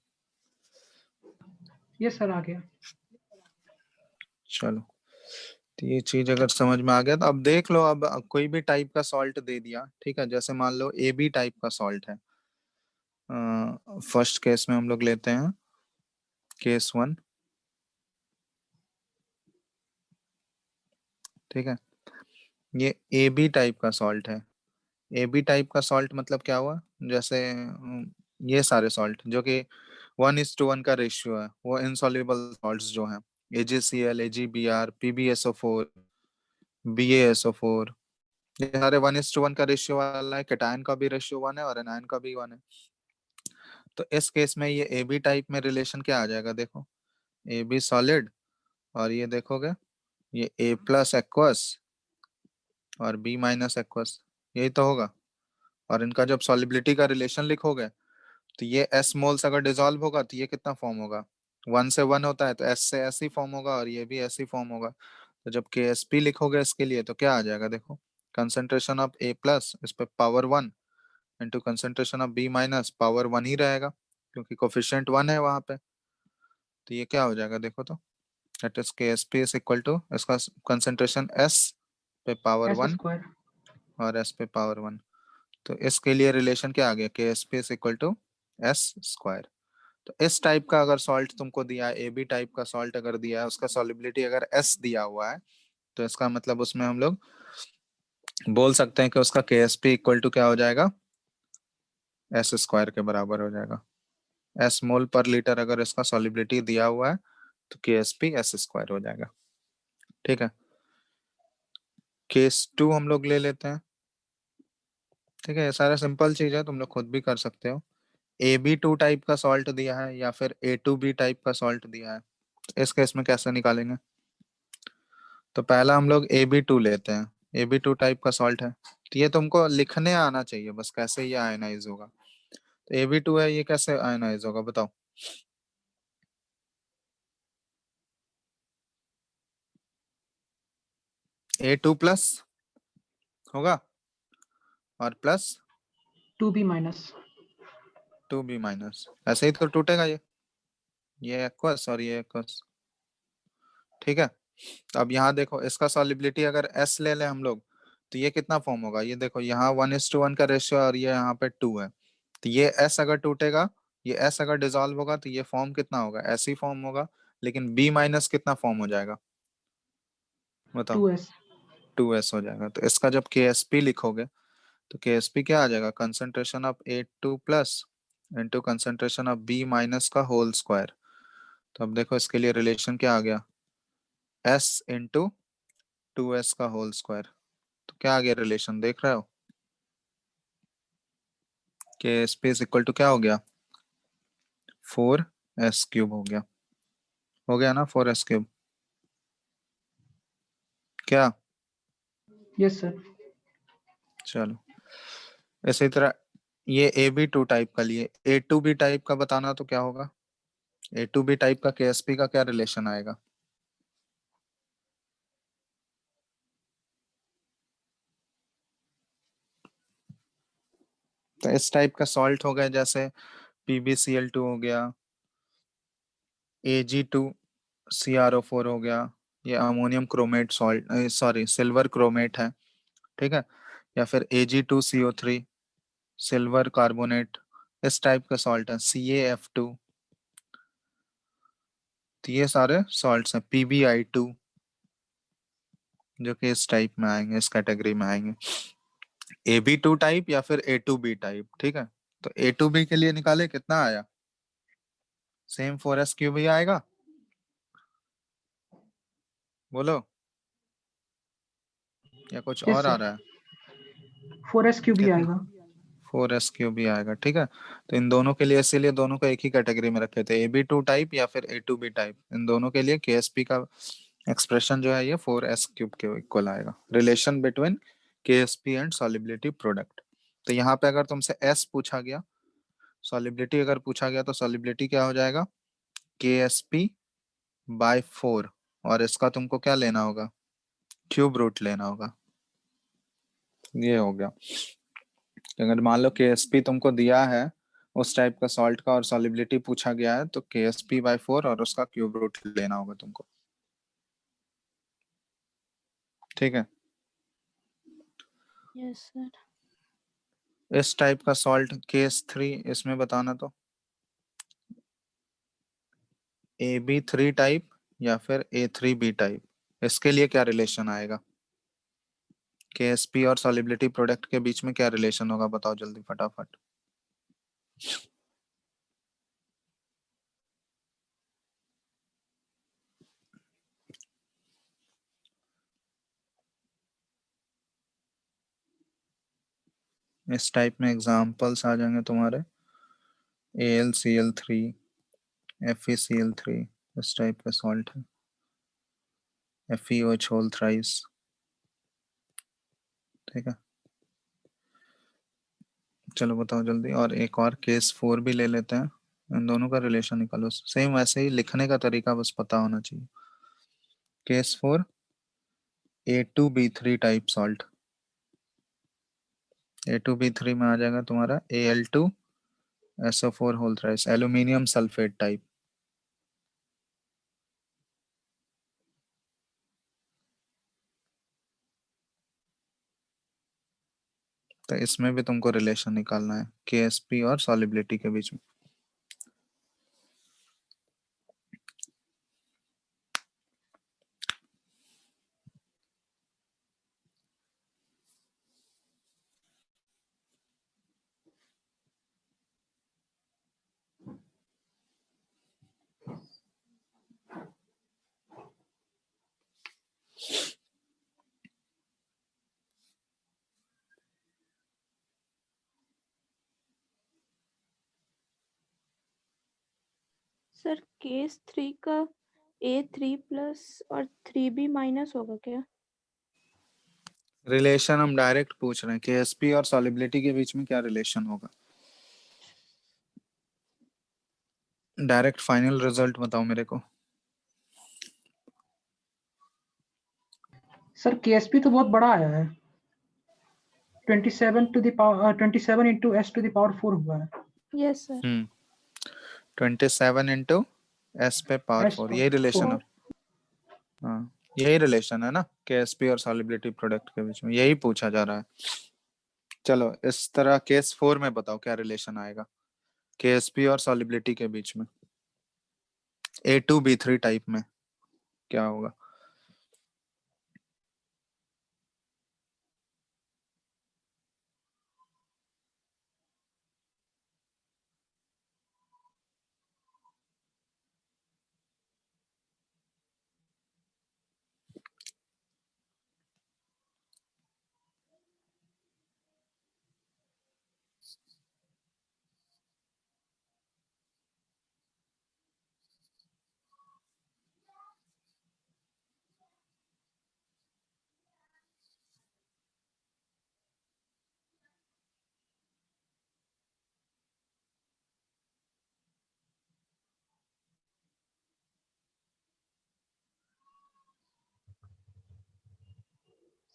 यस सर, आ गया। चलो, तो ये चीज अगर समझ में आ गया तो अब देख लो, अब कोई भी टाइप का सॉल्ट दे दिया, ठीक है, जैसे मान लो AB टाइप का सॉल्ट है। फर्स्ट केस में हम लोग लेते हैं केस 1, ठीक है। ये AB टाइप का सॉल्ट है। AB टाइप का सॉल्ट मतलब क्या हुआ, जैसे ये सारे सॉल्ट जो कि 1:1 का रेशियो है, वो इनसॉल्युबल सॉल्ट्स जो हैं, AgCl, AgBr, PbSO4, BaSO4, ये सारे 1:1 का रेशियो वाला है। कैटायन का भी रेशियो 1 है और एनायन का भी 1 है। तो इस केस में ये AB टाइप में रिलेशन क्या आ जाएगा, देखो, AB सॉलिड और ये देखोगे ये A प्लस एक्वस और B माइनस एक्वस, यही तो होगा। और इनका जब सॉलिबिलिटी का रिलेशन लिखोगे तो ये S मोल्स अगर डिसॉल्व होगा तो ये कितना फॉर्म होगा, 1 से 1 होता है तो S से S ही फॉर्म होगा और ये भी S ही फॉर्म होगा। तो जब KSP लिखोगे इसके लिए तो क्या आ जाएगा, देखो, कंसंट्रेशन ऑफ A प्लस इस पे power 1 into concentration of B minus power 1 ही रहेगा, क्योंकि कोफिशिएंट 1 है वहां पे। तो ये क्या हो जाएगा देखो, तो that is KSP is equal to, इसका कंसंट्रेशन S पे पावर एस 1 स्क्वायर। और S पे पावर 1। तो इसके लिए रिलेशन क्या आ गया, KSP is equal to S square. तो इस टाइप का अगर सॉल्ट तुमको दिया है, AB टाइप का सॉल्ट अगर दिया है, उसका सॉलिबिलिटी अगर S दिया हुआ है, तो इसका मतलब उसमें हम लोग बोल सकते हैं कि उसका KSP इक्वल टू क्या हो जाएगा, S स्क्वायर के बराबर हो जाएगा। S मोल पर लीटर अगर इसका सॉलिबिलिटी दिया हुआ है तो KSP S स्क्वायर हो जाएगा, ठीक है। केस 2 हम लोग ले लेते हैं, ठीक है। ये सारा सिंपल चीज है, तुम लोग खुद भी कर सकते हो। AB2 टाइप का सॉल्ट दिया है या फिर A2B टाइप का सॉल्ट दिया है, इस केस में कैसे निकालेंगे। तो पहला हम लोग AB2 लेते हैं, AB2 टाइप का सॉल्ट है, तो ये तुमको लिखने आना चाहिए बस कैसे ये आयनाइज होगा। तो AB2 है, ये कैसे आयनाइज होगा बताओ। A2 प्लस होगा और plus 2B minus. 2B minus, ऐसे ही तो टूटेगा ये एक्वस और ये एक्वस, ठीक है। तो अब यहाँ देखो, इसका सॉलिबिलिटी अगर S ले लें हम लोग तो ये कितना फॉर्म होगा, ये देखो यहाँ 1:1 का रेशियो और ये यहाँ पे 2 है। तो ये S अगर टूटेगा, ये S अगर डिसॉल्व होगा तो ये फॉर्म कितना होगा, ऐसी फॉर्म होगा। लेकिन B माइनस कितना फॉर्म हो जाएगा बताओ, 2S। 2S हो जाएगा। तो इसका जब KSP लिखोगे तो KSP क्या आ जाएगा, concentration of A2 plus into concentration of B minus का होल स्क्वायर। तो अब देखो इसके लिए रिलेशन क्या आ गया, S इंटू 2S का होल स्क्वायर। तो क्या आ गया रिलेशन, देख रहे हो, KSP इज इक्वल टू क्या हो गया, 4S क्यूब हो गया ना, 4S क्यूब। क्या, यस सर। चलो, इसी तरह ये AB2 टाइप का लिए, A2B टाइप का बताना तो क्या होगा? A2B टाइप का KSP का क्या रिलेशन आएगा? तो इस टाइप का सॉल्ट हो गया, जैसे PbCl2 हो गया, Ag2CrO4 हो गया, ये ammonium chromate salt, sorry silver chromate है, ठीक है, या फिर Ag2CO3 सिल्वर कार्बोनेट, इस टाइप का सॉल्ट है, CaF2। तो ये सारे सॉल्ट्स हैं, PbI2 जो कि इस टाइप में आएंगे, इस कैटेगरी में आएंगे, AB2 टाइप या फिर A2B टाइप, ठीक है। तो A2B के लिए निकाले, कितना आया? सेम 4s क्यूब ही आएगा, बोलो, या कुछ यस और आ सर, रहा है? 4s क्यूब ही कितना? आएगा। 4s क्यूब ही आएगा, ठीक है। तो इन दोनों के लिए, इसीलिए दोनों को एक ही कैटेगरी में रखे थे, AB2 टाइप या फिर A2B टाइप, इन दोनों के लिए KSP का एक्सप्रेशन जो है ये 4s क्यूब के इक्वल आएगा। Relation between KSP and solubility product. तो यहाँ पे अगर तुमसे S पूछा गया, सॉलिबिलिटी अगर पूछा गया, तो सॉलिबिलिटी क्या हो जाएगा? KSP/4, और इसका तुमको क्या लेना होगा? क्यूब रूट लेना होगा। ये हो गया। अगर मान लो KSP तुमको दिया है उस टाइप का सॉल्ट का, और सॉलिबिलिटी पूछा गया है, तो KSP/4 और उसका क्यूब रूट लेना होगा तुमको, ठीक है। Yes, sir. इस टाइप का सॉल्ट केस 3, इसमें बताना तो AB3 टाइप या फिर A3B टाइप, इसके लिए क्या रिलेशन आएगा? KSP और सॉलिबिलिटी प्रोडक्ट के बीच में क्या रिलेशन होगा, बताओ जल्दी फटाफट। इस टाइप में एग्जांपल्स आ जाएंगे तुम्हारे, AlCl3, FeCl3, इस टाइप का सॉल्ट है, FeOH होल थ्राइस, ठीक है। चलो बताओ जल्दी, और एक और केस 4 भी ले लेते हैं, इन दोनों का रिलेशन निकालो, सेम वैसे ही लिखने का तरीका बस पता होना चाहिए। Case 4 A2B3 type salt, A2B3 में आ जाएगा तुम्हारा Al2SO4 whole thrice, aluminium sulphate type. तो इसमें भी तुमको रिलेशन निकालना है KSP और सॉलिबिलिटी के बीच में। सर केस 3 का A3 प्लस और 3B माइनस होगा क्या? रिलेशन हम डायरेक्ट पूछ रहे हैं, KSP और सॉलिबिलिटी के बीच में क्या रिलेशन होगा, डायरेक्ट फाइनल रिजल्ट बताओ मेरे को। सर KSP तो बहुत बड़ा आया है, 27 to the power 27 into S to the power 4 हुआ है। Yes sir. 27 इंटू S पे पावर S 4, पर यही रिलेशन है। 4। हाँ, यही रिलेशन है ना KSP और सॉलिबिलिटी प्रोडक्ट के बीच में, यही पूछा जा रहा है। चलो इस तरह केस 4 में बताओ क्या रिलेशन आएगा KSP और सॉलिबिलिटी के बीच में, A2B3 टाइप में क्या होगा?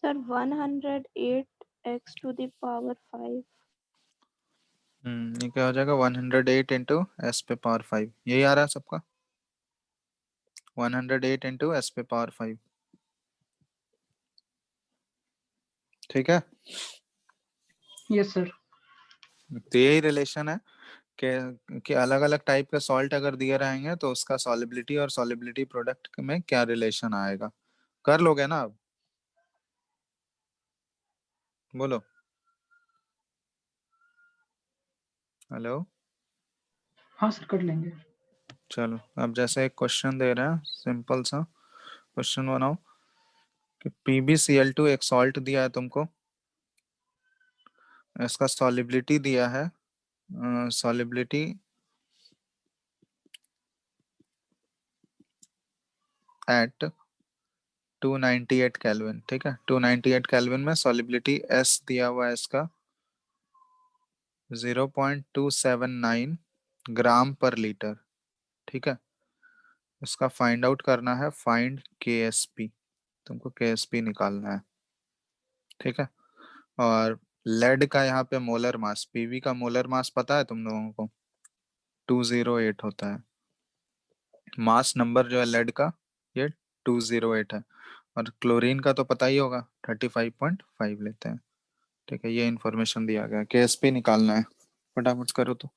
Sir 108 x to the power 5। ये क्या हो जाएगा 108 इंटू एस पे पावर 5, यही आ रहा है सबका 108 इंटू एस पे पावर 5। ठीक है, यस सर। तो यही रिलेशन है कि अलग अलग टाइप के सॉल्ट अगर दिए रहेंगे तो उसका सॉलिबिलिटी और सॉलिबिलिटी प्रोडक्ट में क्या रिलेशन आएगा। कर लोगे ना अब, बोलो। हेलो, हाँ सर कर लेंगे। चलो अब जैसे एक क्वेश्चन दे रहे हैं, सिंपल सा क्वेश्चन बनाओ कि PbCl2 एक सॉल्ट दिया है तुमको, इसका सॉलिबिलिटी दिया है, सॉलिबिलिटी एट 298 केल्विन। ठीक है, 298 केल्विन में सॉलिबिलिटी S दिया हुआ है इसका 0.279 ग्राम पर लीटर। ठीक है, इसका फाइंड आउट करना है, फाइंड KSP, तुमको KSP निकालना है। ठीक है, और लेड का यहाँ पे मोलर मास, पीवी का मोलर मास पता है तुम लोगों को 208 होता है। मास नंबर जो है लेड का ये 208 है, और क्लोरीन का तो पता ही होगा 35.5 लेते हैं। ठीक है, ये इंफॉर्मेशन दिया गया, KSP निकालना है, फटाफट करो तो।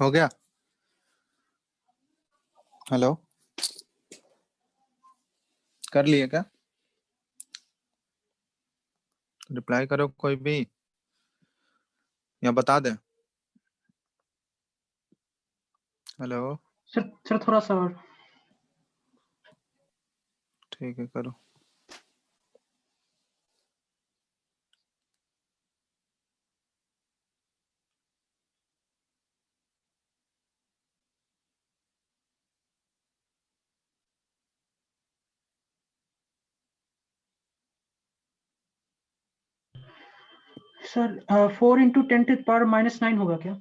हो गया, हेलो, कर लिए क्या, रिप्लाई करो कोई भी या बता दे। हेलो, सर थोड़ा सा और। ठीक है करो। Sir 4 into 10 to the power -9 होगा क्या?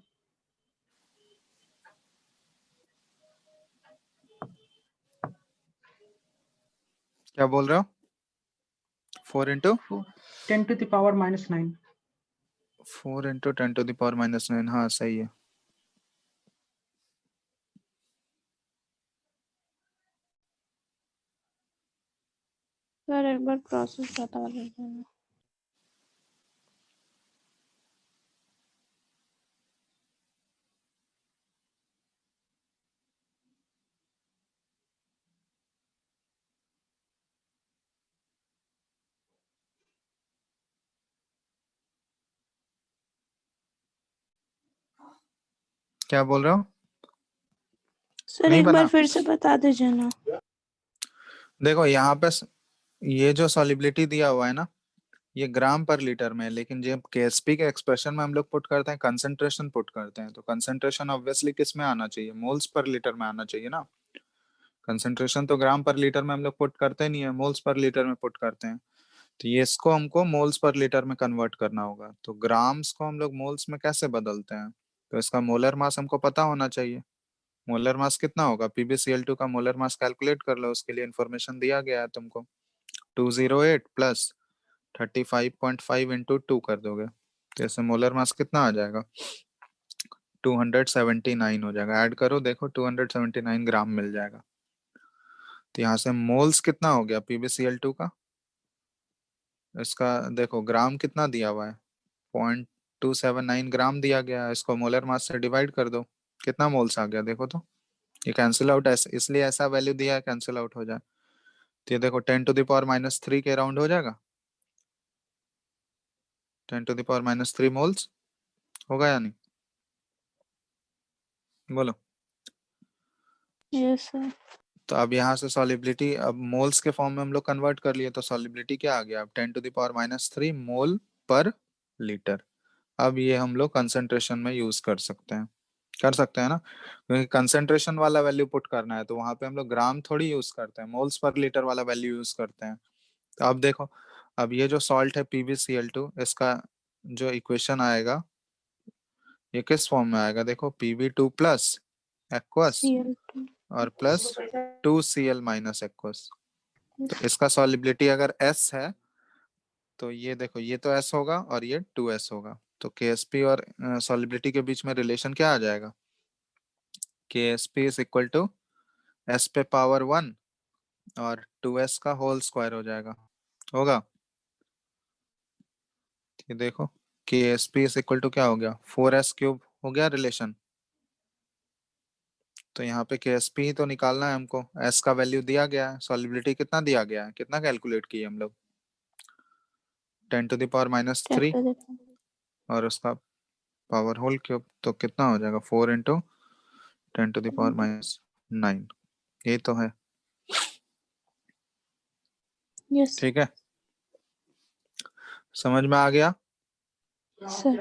क्या बोल रहे हो? 4 into 10 to the power -9. 4 into 10 the the पावर -9, हाँ सही है। सर एक बार प्रोसेस बता दीजिए। क्या बोल रहे हो? सर नहीं एक बार बना? फिर से बता दीजिए ना। देखो यहाँ पे ये जो सॉलिबिलिटी दिया हुआ है ना, ये ग्राम पर लीटर में है, लेकिन जब केएसपी के एक्सप्रेशन में हम लोग पुट करते हैं कंसंट्रेशन पुट करते हैं, तो कंसंट्रेशन ऑब्वियसली किस में आना चाहिए? मोल्स पर लीटर में आना चाहिए ना। कंसंट्रेशन तो ग्राम पर लीटर में हम लोग पुट करते नहीं है, मोल्स पर लीटर में पुट करते हैं। तो ये इसको हमको मोल्स पर लीटर में कन्वर्ट करना होगा। तो ग्राम्स को हम लोग मोल्स में कैसे बदलते हैं? तो इसका मोलर मास हमको पता होना चाहिए। मोलर मास कितना होगा? PbCl2 का मोलर मास कैलकुलेट कर लो, उसके लिए इंफॉर्मेशन दिया गया है तुमको। 208 प्लस 35.5 इंटू 2 कर दोगे तो इससे मोलर मास कितना आ जाएगा? 279 हो जाएगा। ऐड करो, देखो 279 ग्राम मिल जाएगा। तो यहाँ से मोल्स कितना हो गया PbCl2 का? इसका देखो ग्राम कितना दिया हुआ है, 0.279 ग्राम दिया गया है। इसको मोलर मास से डिवाइड कर दो, कितना मोल्स आ गया देखो तो। ये कैंसिल आउट, ऐसे इसलिए ऐसा वैल्यू दिया है, कैंसिल आउट हो जाए। तो ये देखो 10⁻³ के अराउंड हो जाएगा। 10⁻³ मोल्स होगा या नहीं? बोलो। Yes sir. तो अब यहाँ से सॉलिबिलिटी, अब मोल्स के फॉर्म में हम लोग कन्वर्ट कर लिए, तो सॉलिबिलिटी क्या आ गया? अब 10⁻³ मोल पर लीटर। अब ये हम लोग कंसंट्रेशन में यूज कर सकते हैं ना, क्योंकि कंसंट्रेशन वाला वैल्यू पुट करना है तो वहां पे हम लोग ग्राम थोड़ी यूज करते हैं, मोल्स पर लीटर वाला वैल्यू यूज करते हैं। तो अब देखो, अब ये जो सॉल्ट है PbCl2, इसका जो इक्वेशन आएगा ये किस फॉर्म में आएगा? देखो Pb2 प्लस एक्वस Cl2 और प्लस 2Cl माइनस एक्वस। तो इसका सॉलिबिलिटी अगर S है तो ये देखो, ये तो S होगा और ये 2S होगा। तो KSP और सॉलिबिलिटी के बीच में रिलेशन क्या आ जाएगा? KSP is equal to S पे पावर 1 और 2S का होल स्क्वायर हो जाएगा, होगा। ये देखो KSP इज इक्वल टू क्या हो गया? 4S³ हो गया रिलेशन। तो यहाँ पे KSP ही तो निकालना है हमको। S का वैल्यू दिया गया है, सॉलिबिलिटी कितना दिया गया है, कितना कैलकुलेट किए हम लोग? 10⁻³ और उसका पावर होल क्यूब, तो कितना हो जाएगा? 4 इंटू 10⁻⁹ यही तो है। यस ठीक है, समझ में आ गया? सर।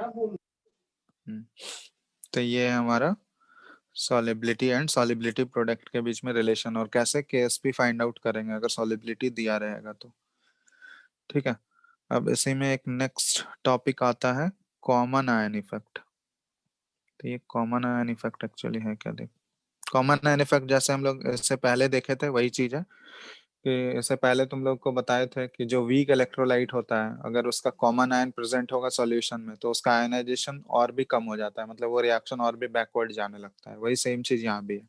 तो ये है हमारा सॉलिबिलिटी एंड सॉलिबिलिटी प्रोडक्ट के बीच में रिलेशन, और कैसे KSP फाइंड आउट करेंगे अगर सॉलिबिलिटी दिया रहेगा तो। ठीक है, अब इसी में एक नेक्स्ट टॉपिक आता है, कॉमन आयन इफेक्ट। तो ये कॉमन आयन इफेक्ट एक्चुअली है क्या? देख, कॉमन आयन इफेक्ट जैसे हम लोग इससे पहले देखे थे वही चीज है कि इससे पहले तुम लोग को बताए थे कि जो वीक इलेक्ट्रोलाइट होता है, अगर उसका कॉमन आयन प्रेजेंट होगा सॉल्यूशन में तो उसका आयनाइजेशन और भी कम हो जाता है, मतलब वो रिएक्शन और भी बैकवर्ड जाने लगता है। वही सेम चीज यहाँ भी है।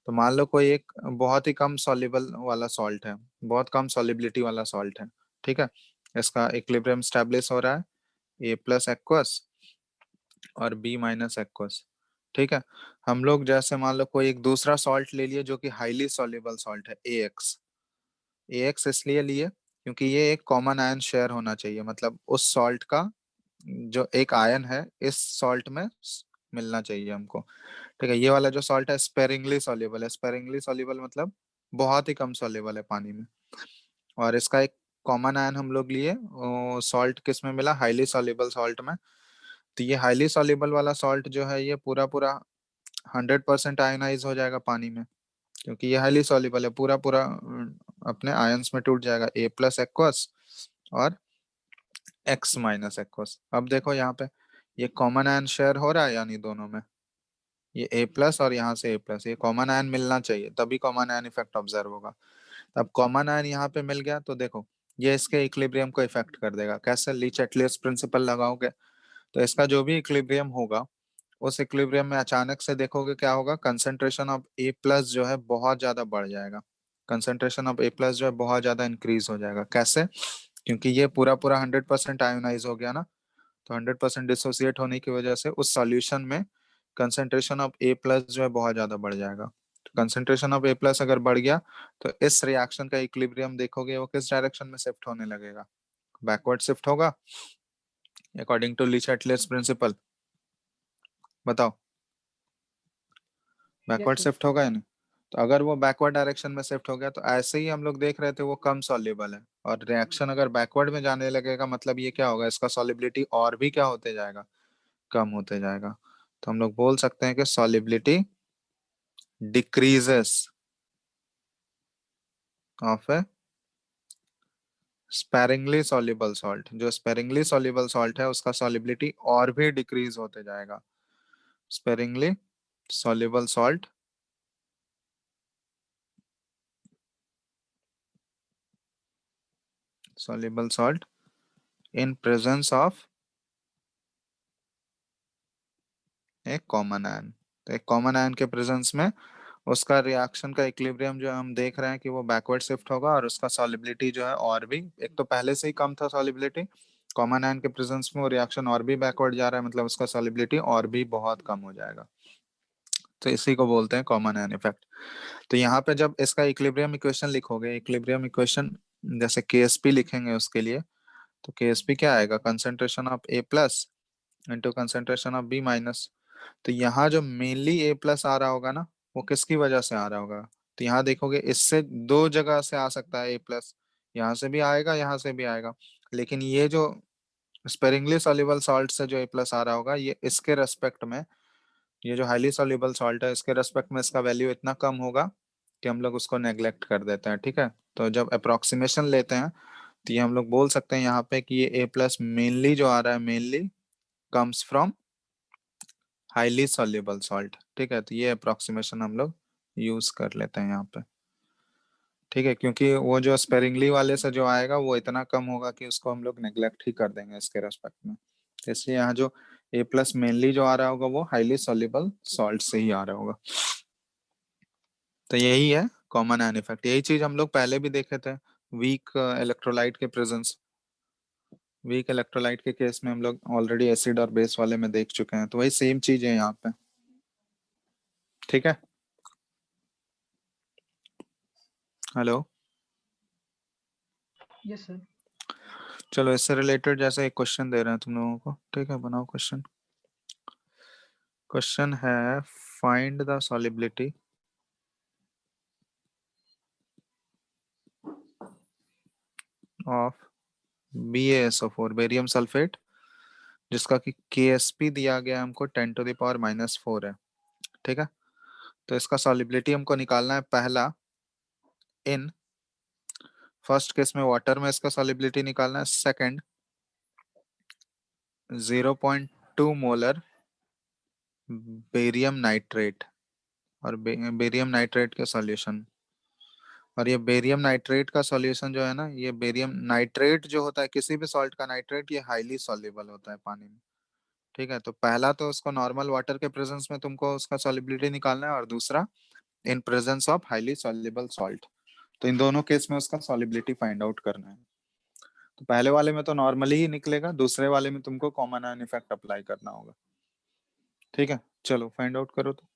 तो मान लो कोई एक बहुत ही कम सॉल्युबल वाला सॉल्ट है, बहुत कम सॉलिबिलिटी वाला सॉल्ट है, ठीक है। इसका इक्विलिब्रियम स्टैब्लिश हो रहा है A+ एक्वस और B- एक्वस, ठीक है। हम लोग जैसे मान लो कोई एक दूसरा सॉल्ट ले लिए जो कि हाईली सॉल्युबल सॉल्ट है, AX इसलिए लिए क्योंकि ये एक कॉमन आयन शेयर होना चाहिए, मतलब उस सॉल्ट का जो एक आयन है इस सॉल्ट में मिलना चाहिए हमको। ठीक है, ये वाला जो सॉल्ट है स्पेरिंगली सॉल्युबल है। स्पेरिंगली सॉल्युबल मतलब बहुत ही कम सॉल्युबल है पानी में, और इसका एक कॉमन आयन हम लोग लिए, सॉल्ट किस में मिला? हाईली सॉल्युबल सॉल्ट में। तो ये हाईली सॉल्युबल वाला सॉल्ट जो है ये पूरा पूरा 100% आयनाइज हो जाएगा पानी में, क्योंकि ये हाईली सॉल्युबल है, पूरा पूरा अपने आयंस में टूट जाएगा, A+ एक्वस और X- एक्वस। अब देखो यहाँ पे ये कॉमन आयन शेयर हो रहा है यानी दोनों में, ये A+ और यहाँ से A+, ये कॉमन आयन मिलना चाहिए तभी कॉमन आयन इफेक्ट ऑब्जर्व होगा। अब कॉमन आयन यहाँ पे मिल गया तो देखो ये इसके इक्विलिब्रियम को इफेक्ट कर देगा। कैसे? लीच-एटलियस प्रिंसिपल लगाओगे तो इसका जो भी इक्विलिब्रियम होगा उस इक्विलिब्रियम में अचानक से देखोगे क्या होगा, कंसंट्रेशन ऑफ ए प्लस जो है बहुत ज्यादा बढ़ जाएगा। कंसंट्रेशन ऑफ ए प्लस जो है बहुत ज्यादा इंक्रीज हो जाएगा। कैसे? क्योंकि ये पूरा पूरा 100% आयोनाइज हो गया ना, तो 100% डिसोसिएट होने की वजह से उस सॉल्यूशन में कंसंट्रेशन ऑफ ए प्लस जो है बहुत ज्यादा बढ़ जाएगा। तो कंसंट्रेशन ऑफ ए प्लस अगर बढ़ गया तो इस रिएक्शन का इक्विलिब्रियम देखोगे वो किस डायरेक्शन में शिफ्ट होने लगेगा, बैकवर्ड शिफ्ट होगा अकॉर्डिंग टू लीच-एटलियस प्रिंसिपल। बताओ, बैकवर्ड sir. शिफ्ट होगा या नहीं? तो अगर वो बैकवर्ड डायरेक्शन में शिफ्ट हो गया तो ऐसे ही हम लोग देख रहे थे वो कम सॉल्युबल है, और रिएक्शन अगर बैकवर्ड में जाने लगेगा मतलब ये क्या होगा, इसका सॉल्युबिलिटी और भी क्या होते जाएगा, कम होते जाएगा। तो हम लोग बोल सकते हैं कि solubility decreases of A sparingly soluble salt. जो स्पेरिंगली सॉल्युबल सॉल्ट है उसका सॉल्युबिलिटी और भी डिक्रीज होते जाएगा। Sparingly soluble salt soluble salt in presence of एक कॉमन आयन। तो एक कॉमन आयन के प्रेजेंस में उसका रिएक्शन का इक्विलिब्रियम जो हम देख रहे हैं कि वो बैकवर्ड शिफ्ट होगा और उसका सॉल्युबिलिटी जो है और भी, एक तो पहले से ही कम था सॉल्युबिलिटी, कॉमन आयन के प्रेजेंस में वो रिएक्शन और भी बैकवर्ड जा रहा है मतलब उसका सॉल्युबिलिटी और भी बहुत कम हो जाएगा। तो इसी को बोलते हैं कॉमन आयन इफेक्ट। तो यहाँ पे जब इसका इक्विलिब्रियम इक्वेशन लिखोगे, इक्विलिब्रियम इक्वेशन जैसे केएसपी लिखेंगे उसके लिए, तो केएसपी क्या आएगा, concentration of A plus into concentration of B minus. तो यहाँ जो मेनली ए प्लस आ रहा होगा ना वो किसकी वजह से आ रहा होगा, तो यहाँ देखोगे इससे दो जगह से आ सकता है ए प्लस, यहाँ से भी आएगा यहाँ से भी आएगा, लेकिन ये जो स्पेरिंगली सॉल्युबल सॉल्ट से जो ए प्लस आ रहा होगा ये इसके रेस्पेक्ट में, ये जो हाईली सॉल्युबल सॉल्ट है इसके रेस्पेक्ट में इसका वैल्यू इतना कम होगा कि हम लोग उसको नेग्लेक्ट कर देते हैं। ठीक है, तो जब अप्रोक्सीमेशन लेते हैं तो ये हम लोग बोल सकते हैं यहाँ पे कि ये ए प्लस मेनली जो आ रहा है mainly comes from highly soluble salt. ठीक है, तो ये अप्रोक्सीमेशन हम लोग यूज कर लेते हैं यहाँ पे। ठीक है, क्योंकि वो जो स्पेरिंगली वाले से जो आएगा वो इतना कम होगा कि उसको हम लोग नेग्लेक्ट ही कर देंगे इसके रेस्पेक्ट में। इसलिए यहाँ जो ए प्लस मेनली जो आ रहा होगा वो हाईली सॉल्युबल सॉल्ट से ही आ रहा होगा। तो यही है कॉमन आयन इफेक्ट। यही चीज हम लोग पहले भी देखे थे वीक इलेक्ट्रोलाइट के प्रेजेंस, वीक इलेक्ट्रोलाइट के केस में हम लोग ऑलरेडी एसिड और बेस वाले में देख चुके हैं, तो वही सेम चीज है यहाँ पे। ठीक है, हेलो, Yes, sir. चलो इससे रिलेटेड जैसे एक क्वेश्चन दे रहे हैं तुम लोगों को। ठीक है, बनाओ क्वेश्चन। क्वेश्चन है find the solubility of BaSO4 barium sulphate, जिसका कि KSP दिया गया है हमको 10⁻⁻⁴ है। ठीक है, तो इसका सॉलिबिलिटी हमको निकालना है पहला इन फर्स्ट केस में वाटर में इसका सॉलिबिलिटी निकालना है, सेकंड 0.2 मोलर बेरियम नाइट्रेट और बेरियम नाइट्रेट के सॉल्यूशन। और ये बेरियम नाइट्रेट का सॉल्यूशन जो है ना, ये बेरियम नाइट्रेट जो होता है किसी भी सॉल्ट का नाइट्रेट ये हाईली सॉल्युबल होता है पानी में। ठीक है, तो पहला तो उसको नॉर्मल वाटर के प्रेजेंस में तुमको उसका सॉलिबिलिटी निकालना है और दूसरा in presence of highly soluble salt. तो इन दोनों केस में उसका सॉलिबिलिटी फाइंड आउट करना है। तो पहले वाले में तो नॉर्मली ही निकलेगा, दूसरे वाले में तुमको कॉमन आयन इफेक्ट अप्लाई करना होगा। ठीक है, चलो फाइंड आउट करो तो।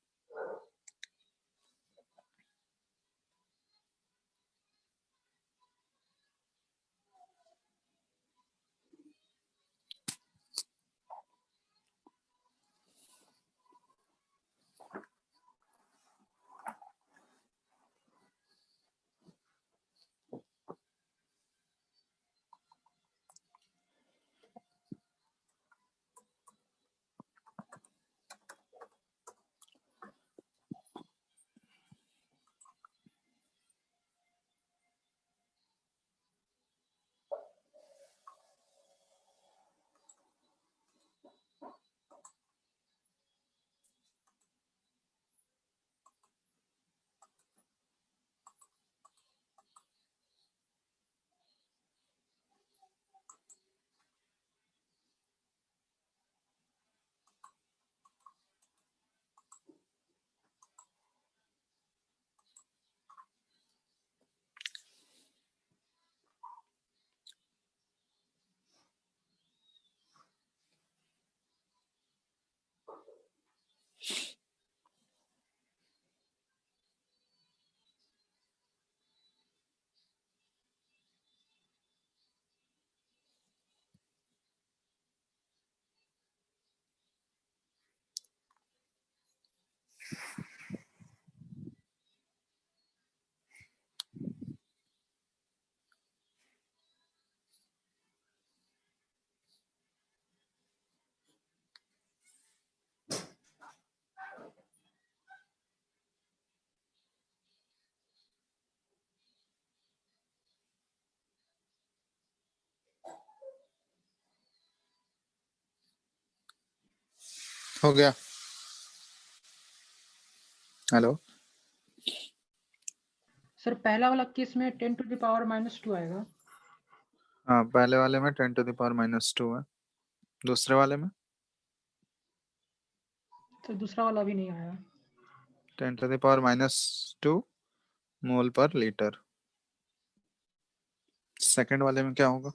हो गया? हेलो, सर पहला वाला केस में 10 to the power -2 आएगा। हाँ पहले वाले में 10 to the power -2 है, दूसरे वाले में तो दूसरा वाला भी नहीं आया। 10 to the power -2 मोल पर लीटर। सेकंड वाले में क्या होगा?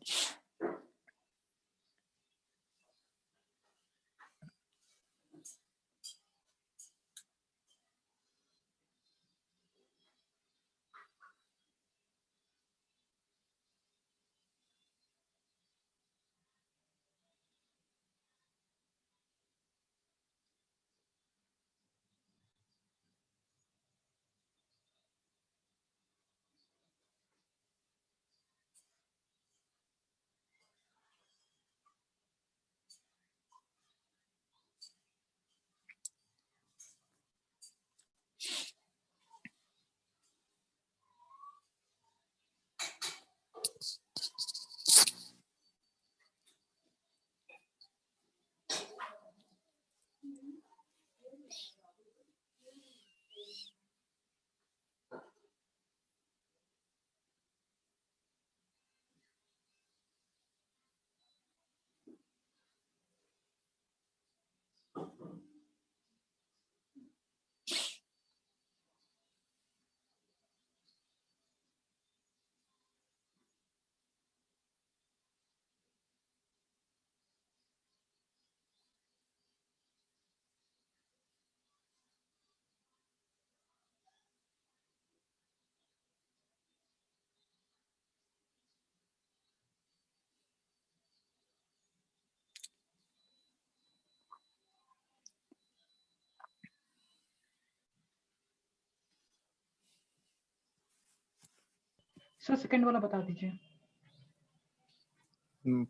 सर सेकंड वाला बता दीजिए।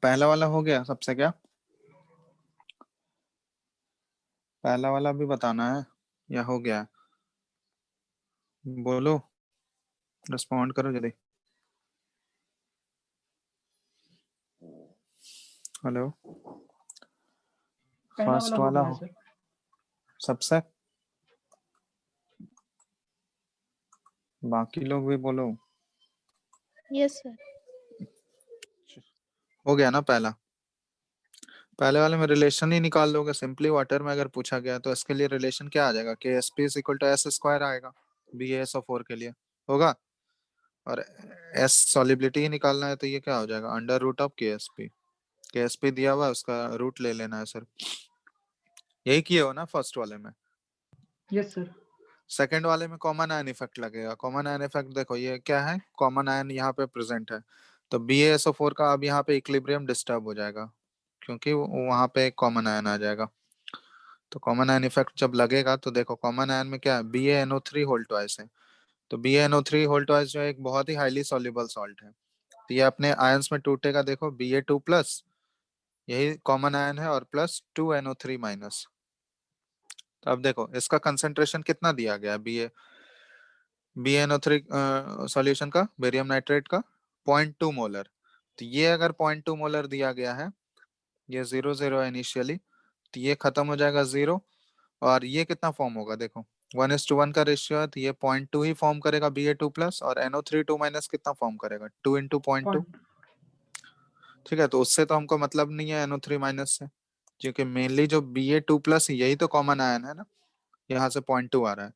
पहला वाला हो गया सबसे क्या? पहला वाला भी बताना है या हो गया? बोलो, रिस्पॉन्ड करो जल्दी। हेलो, पहला फर्स्ट वाला हो वाला गया है हो सर। सबसे, बाकी लोग भी बोलो। Yes sir. हो गया ना पहला? पहले वाले में रिलेशन ही निकाल लोगे सिंपली। वाटर में अगर पूछा गया तो इसके लिए रिलेशन क्या आ जाएगा? K S P is equal to S square आएगा BaSO4 के लिए, होगा। और एस सॉलिबिलिटी ही निकालना है तो ये क्या हो जाएगा? अंडर रूट ऑफ के एस पी दिया हुआ है, उसका रूट ले लेना है सर। यही किए हो ना फर्स्ट वाले में? Yes sir. सेकंड वाले में कॉमन आयन इफेक्ट लगेगा। कॉमन आयन इफेक्ट देखो ये क्या है, कॉमन आयन यहाँ पे प्रेजेंट है, तो BaSO4 का अब यहाँ पे इक्विलिब्रियम डिस्टर्ब हो जाएगा क्योंकि वहां पे एक कॉमन आयन आ जाएगा। तो कॉमन आयन इफेक्ट जब लगेगा तो देखो कॉमन आयन में क्या है, BaNO3 होल ट्वाइस है। तो BaNO3 होल ट्वाइस जो है एक बहुत ही हाईली सॉल्युबल सॉल्ट है, तो ये अपने आयंस में टूटेगा। देखो Ba2+, यही कॉमन आयन है, और प्लस 2NO3-। तो अब देखो इसका कंसेंट्रेशन कितना दिया गया है, BaNO3 सॉल्यूशन का, बेरियम नाइट्रेट का 0.2 मोलर। तो ये अगर 0.2 मोलर दिया गया है, ये 0 0 है इनिशियली, तो ये खत्म हो जाएगा 0। और ये कितना फॉर्म होगा देखो, 1:1 का रेशियो है, तो ये 0.2 ही फॉर्म करेगा Ba2+, और NO3 2- कितना फॉर्म करेगा, 2 × 0.2। पॉइंट। ठीक है, तो उससे तो हमको मतलब नहीं है NO3- से, क्योंकि मेनली जो Ba2+ यही तो कॉमन आयन है ना, यहाँ से 0.2 आ रहा है।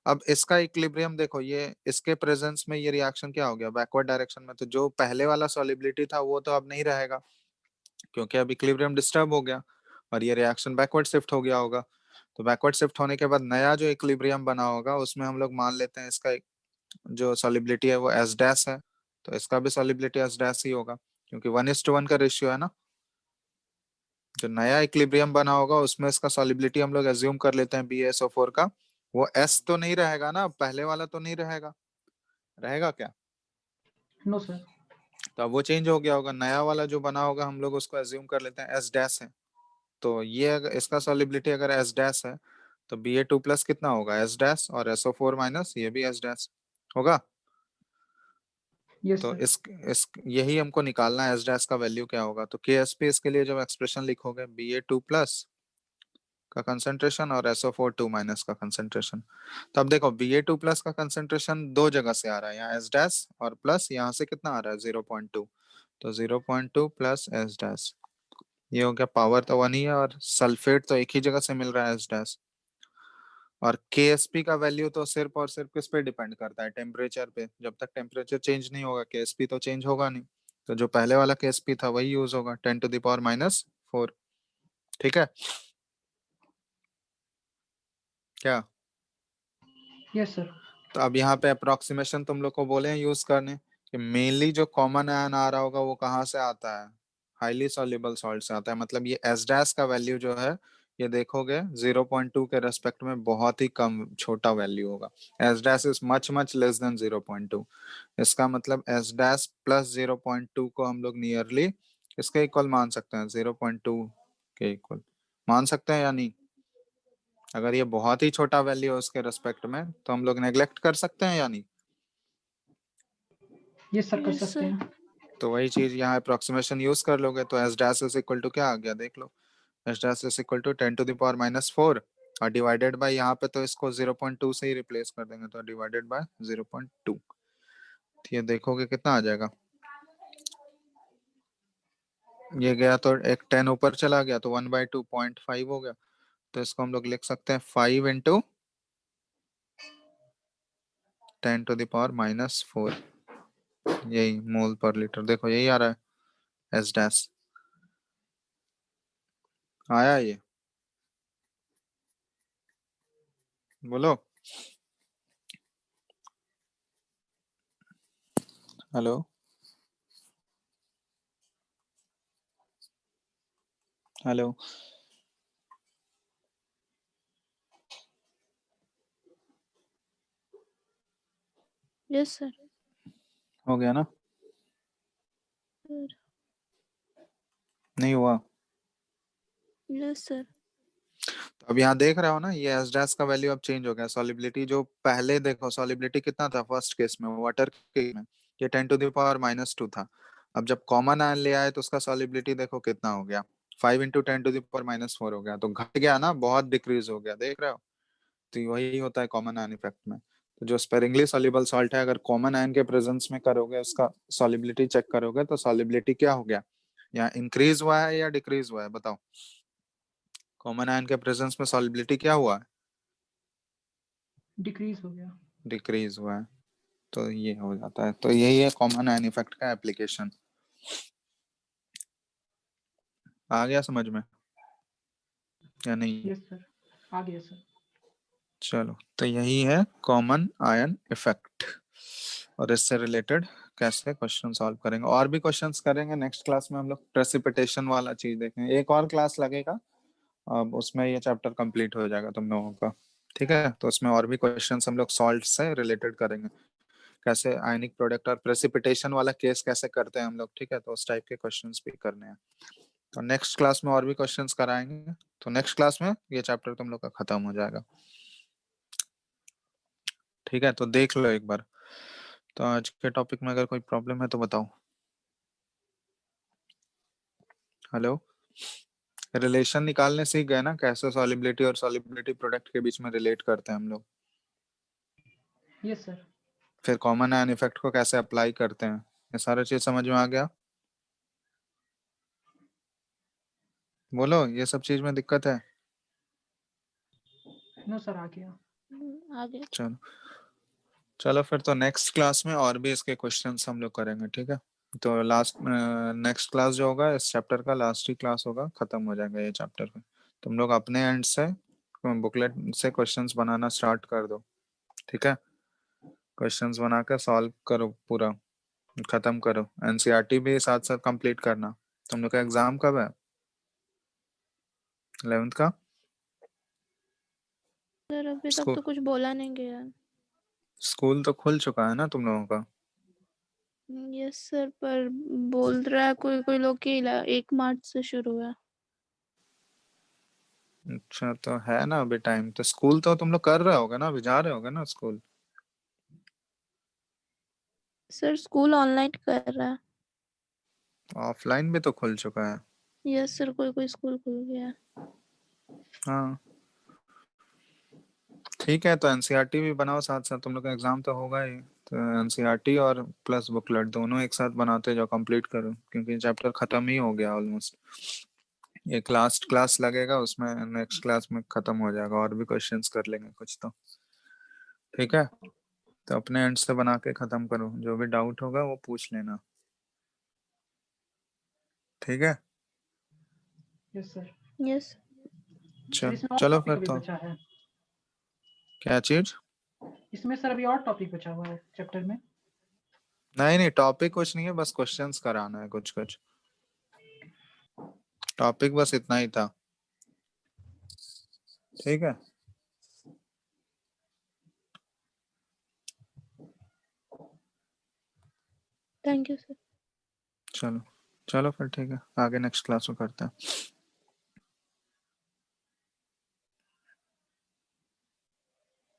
अब इसका इक्विलिब्रियम देखो, ये इसके प्रेजेंस में ये रिएक्शन क्या हो गया, बैकवर्ड डायरेक्शन में। तो जो पहले वाला सॉलिबिलिटी था वो तो अब नहीं रहेगा, क्योंकि अब इक्विलिब्रियम डिस्टर्ब हो गया और ये रिएक्शन बैकवर्ड शिफ्ट हो गया होगा। तो बैकवर्ड शिफ्ट होने के बाद नया जो इक्विलिब्रियम बना होगा उसमें हम लोग मान लेते हैं इसका जो सॉलिबिलिटी है वो S डैश है, तो इसका भी सॉलिबिलिटी S डैश ही होगा, क्योंकि 1:1 का रेशियो है ना। जो नया इक्विलिब्रियम बना होगा उसमें इसका सॉलिबिलिटी हम लोग एज्यूम कर लेते हैं BaSO4 का, वो S तो नहीं रहेगा ना, पहले वाला तो नहीं रहेगा, रहेगा क्या? No sir. तो अब वो चेंज हो गया होगा, नया वाला जो बना होगा हम लोग उसको एज्यूम कर लेते हैं S डैश है। तो ये अगर इसका सॉलिबिलिटी अगर S डैश है तो Ba2+ कितना होगा, S डैश, और SO4- ये भी S डैश होगा। यस तो सर। इस यही हमको निकालना है S डैश का वैल्यू क्या होगा। तो KSP इसके लिए जब एक्सप्रेशन लिखोगे, Ba2+ का कंसंट्रेशन और SO4 2 माइनस का कंसंट्रेशन। तो अब देखो Ba2 प्लस का कंसंट्रेशन दो जगह से आ रहा है, यहाँ S डैश और प्लस यहाँ से कितना आ रहा है 0.2, तो 0.2 प्लस S डैश, ये हो गया, पावर तो 1 ही है और सल्फेट तो एक ही जगह से मिल रहा है S डैश। और KSP का वैल्यू तो सिर्फ और सिर्फ किस पे डिपेंड करता है, टेम्परेचर पे। जब तक टेम्परेचर चेंज नहीं होगा KSP तो चेंज होगा नहीं, तो जो पहले वाला KSP था वही यूज होगा, 10⁻⁻⁴। ठीक है क्या? Yes sir. तो अब यहाँ पे अप्रोक्सीमेशन तुम लोग को बोले हैं यूज करने, कि मेनली जो कॉमन आयन आ रहा होगा वो कहाँ से आता है, हाईली सॉल्युबल सॉल्ट से आता है। मतलब ये एस डैश का वैल्यू जो है, ये देखोगे 0.2 के रेस्पेक्ट में बहुत ही कम छोटा वैल्यू होगा। S dash is much much less than 0.2। इसका मतलब एस डैश प्लस 0.2 को हम लोग नियरली इसके इक्वल मान सकते हैं, 0.2 के इक्वल मान सकते हैं या नहीं? अगर ये बहुत ही छोटा वैल्यू है उसके रेस्पेक्ट में तो हम लोग नेग्लेक्ट कर सकते हैं या नहीं? यस सर, कर Yes, सकते sir. हैं। तो वही चीज यहाँ अप्रोक्सीमेशन यूज कर लोगे तो S dash is equal to क्या आ गया, देख लो, S dash is equal to 10⁻⁻⁴ और डिवाइडेड बाय यहाँ पे तो इसको 0.2 से ही रिप्लेस कर देंगे, तो डिवाइडेड बाय 0.2। तो ये देखोगे कितना आ जाएगा, ये गया तो एक 10 ऊपर चला गया तो 1/2 0.5 हो गया। तो इसको हम लोग लिख सकते हैं 5 इंटू 10⁻⁻⁴, यही मोल पर लीटर। देखो यही आ रहा है एस डैश, आया ये, बोलो हेलो। Hello Yes, sir. हो गया ना? Sir. नहीं हुआ? Yes, sir. तो अब यहाँ देख रहे हो ना, ये एस डैश का वैल्यू अब चेंज हो गया। सॉलिबिलिटी जो पहले देखो, सॉलिबिलिटी कितना था फर्स्ट केस में, वाटर के में, ये 10⁻⁻² था। अब जब कॉमन आयन ले आए तो उसका सॉलिबिलिटी देखो कितना हो गया, 5 इंटू 10⁻⁴ हो गया, तो घट गया ना, बहुत डिक्रीज हो गया, देख रहे हो? तो वही होता है कॉमन आयन इफेक्ट में। तो जो स्पेरिंगली सॉल्युबल सॉल्ट है, अगर कॉमन आयन के प्रेजेंस में करोगे, उसका सॉलिबिलिटी चेक करोगे, तो सॉलिबिलिटी क्या हो गया, यहाँ इंक्रीज हुआ है या डिक्रीज हुआ है, बताओ? कॉमन आयन के प्रेजेंस में सॉलिबिलिटी क्या हुआ है, डिक्रीज हो गया। डिक्रीज हुआ है। तो ये हो जाता है, तो यही है कॉमन आयन इफेक्ट का एप्लीकेशन। आ गया समझ में या नहीं? यस सर, आ गया सर। चलो, तो यही है कॉमन आयन इफेक्ट, और इससे रिलेटेड कैसे क्वेश्चन सॉल्व करेंगे, और भी क्वेश्चंस करेंगे नेक्स्ट क्लास में। हम लोग प्रेसिपिटेशन वाला चीज देखेंगे, एक और क्लास लगेगा, अब उसमें ये चैप्टर कंप्लीट हो जाएगा तुम लोगों का। ठीक है, तो उसमें और भी क्वेश्चंस हम लोग सॉल्ट से रिलेटेड करेंगे, कैसे आयनिक प्रोडक्ट और प्रेसिपिटेशन वाला केस कैसे करते हैं हम लोग। ठीक है, तो उस टाइप के क्वेश्चंस भी करने हैं, तो नेक्स्ट क्लास में और भी क्वेश्चंस कराएंगे। तो नेक्स्ट क्लास में ये चैप्टर तुम लोग का खत्म हो जाएगा। ठीक है, तो देख लो एक बार। तो आज के टॉपिक में अगर कोई प्रॉब्लम है तो बताओ। हेलो, रिलेशन निकालने सीख गए ना, कैसे सॉलिबिलिटी और सॉलिबिलिटी प्रोडक्ट के बीच में रिलेट करते हैं हम लोग, यस सर। फिर कॉमन आयन इफेक्ट को कैसे अप्लाई करते हैं, ये सारा चीज समझ में आ गया? बोलो, ये सब चीज में दिक्कत है? नो सर, आ गया। आगे. चलो, चलो फिर तो नेक्स्ट क्लास में और भी इसके क्वेश्चंस हम लोग करेंगे। ठीक है, तो लास्ट नेक्स्ट क्लास जो होगा इस चैप्टर का लास्ट ही क्लास होगा, खत्म हो जाएगा ये चैप्टर। तुम लोग अपने एंड से बुकलेट से क्वेश्चंस बनाना स्टार्ट कर दो। ठीक है, क्वेश्चंस बना कर सॉल्व करो, पूरा खत्म करो। एनसीईआरटी भी साथ साथ कंप्लीट करना। तुम लोग का एग्जाम कब है, 11th का? सर अभी तक स्कूल तो कुछ बोला नहीं गया. स्कूल तो खुल चुका है ना तुम लोगों का? यस सर, पर बोल रहा है कोई कोई लोग कि 1 मार्च से शुरू है. अच्छा, तो है ना अभी टाइम, तो स्कूल तो तुम लोग कर रहे होगे ना, अभी जा रहे होगे ना स्कूल? सर स्कूल ऑनलाइन कर रहा है. ऑफलाइन भी तो खुल चुका है। यस सर, कोई कोई स्कूल खुल गया है. हाँ ठीक है, तो एनसीईआरटी भी बनाओ साथ साथ, तुम लोग का एग्जाम तो होगा ही, तो एनसीईआरटी और प्लस बुकलेट दोनों एक साथ बनाते जाओ, कंप्लीट करो, क्योंकि चैप्टर खत्म ही हो गया ऑलमोस्ट। एक लास्ट क्लास लगेगा, उसमें नेक्स्ट क्लास में खत्म हो जाएगा, और भी क्वेश्चंस कर लेंगे कुछ तो। ठीक है, तो अपने एंड से बना के खत्म करो, जो भी डाउट होगा वो पूछ लेना। ठीक है, यस सर। यस सर इसमें और चलो टॉपिक फिर अभी तो। बचा है? क्या चीज? इसमें सर अभी और टॉपिक बचा हुआ है चैप्टर में? नहीं नहीं, टॉपिक कुछ नहीं है, बस क्वेश्चंस कराना है कुछ कुछ, टॉपिक बस इतना ही था। ठीक है, थैंक यू सर। चलो चलो फिर ठीक है, आगे नेक्स्ट क्लास में करते हैं।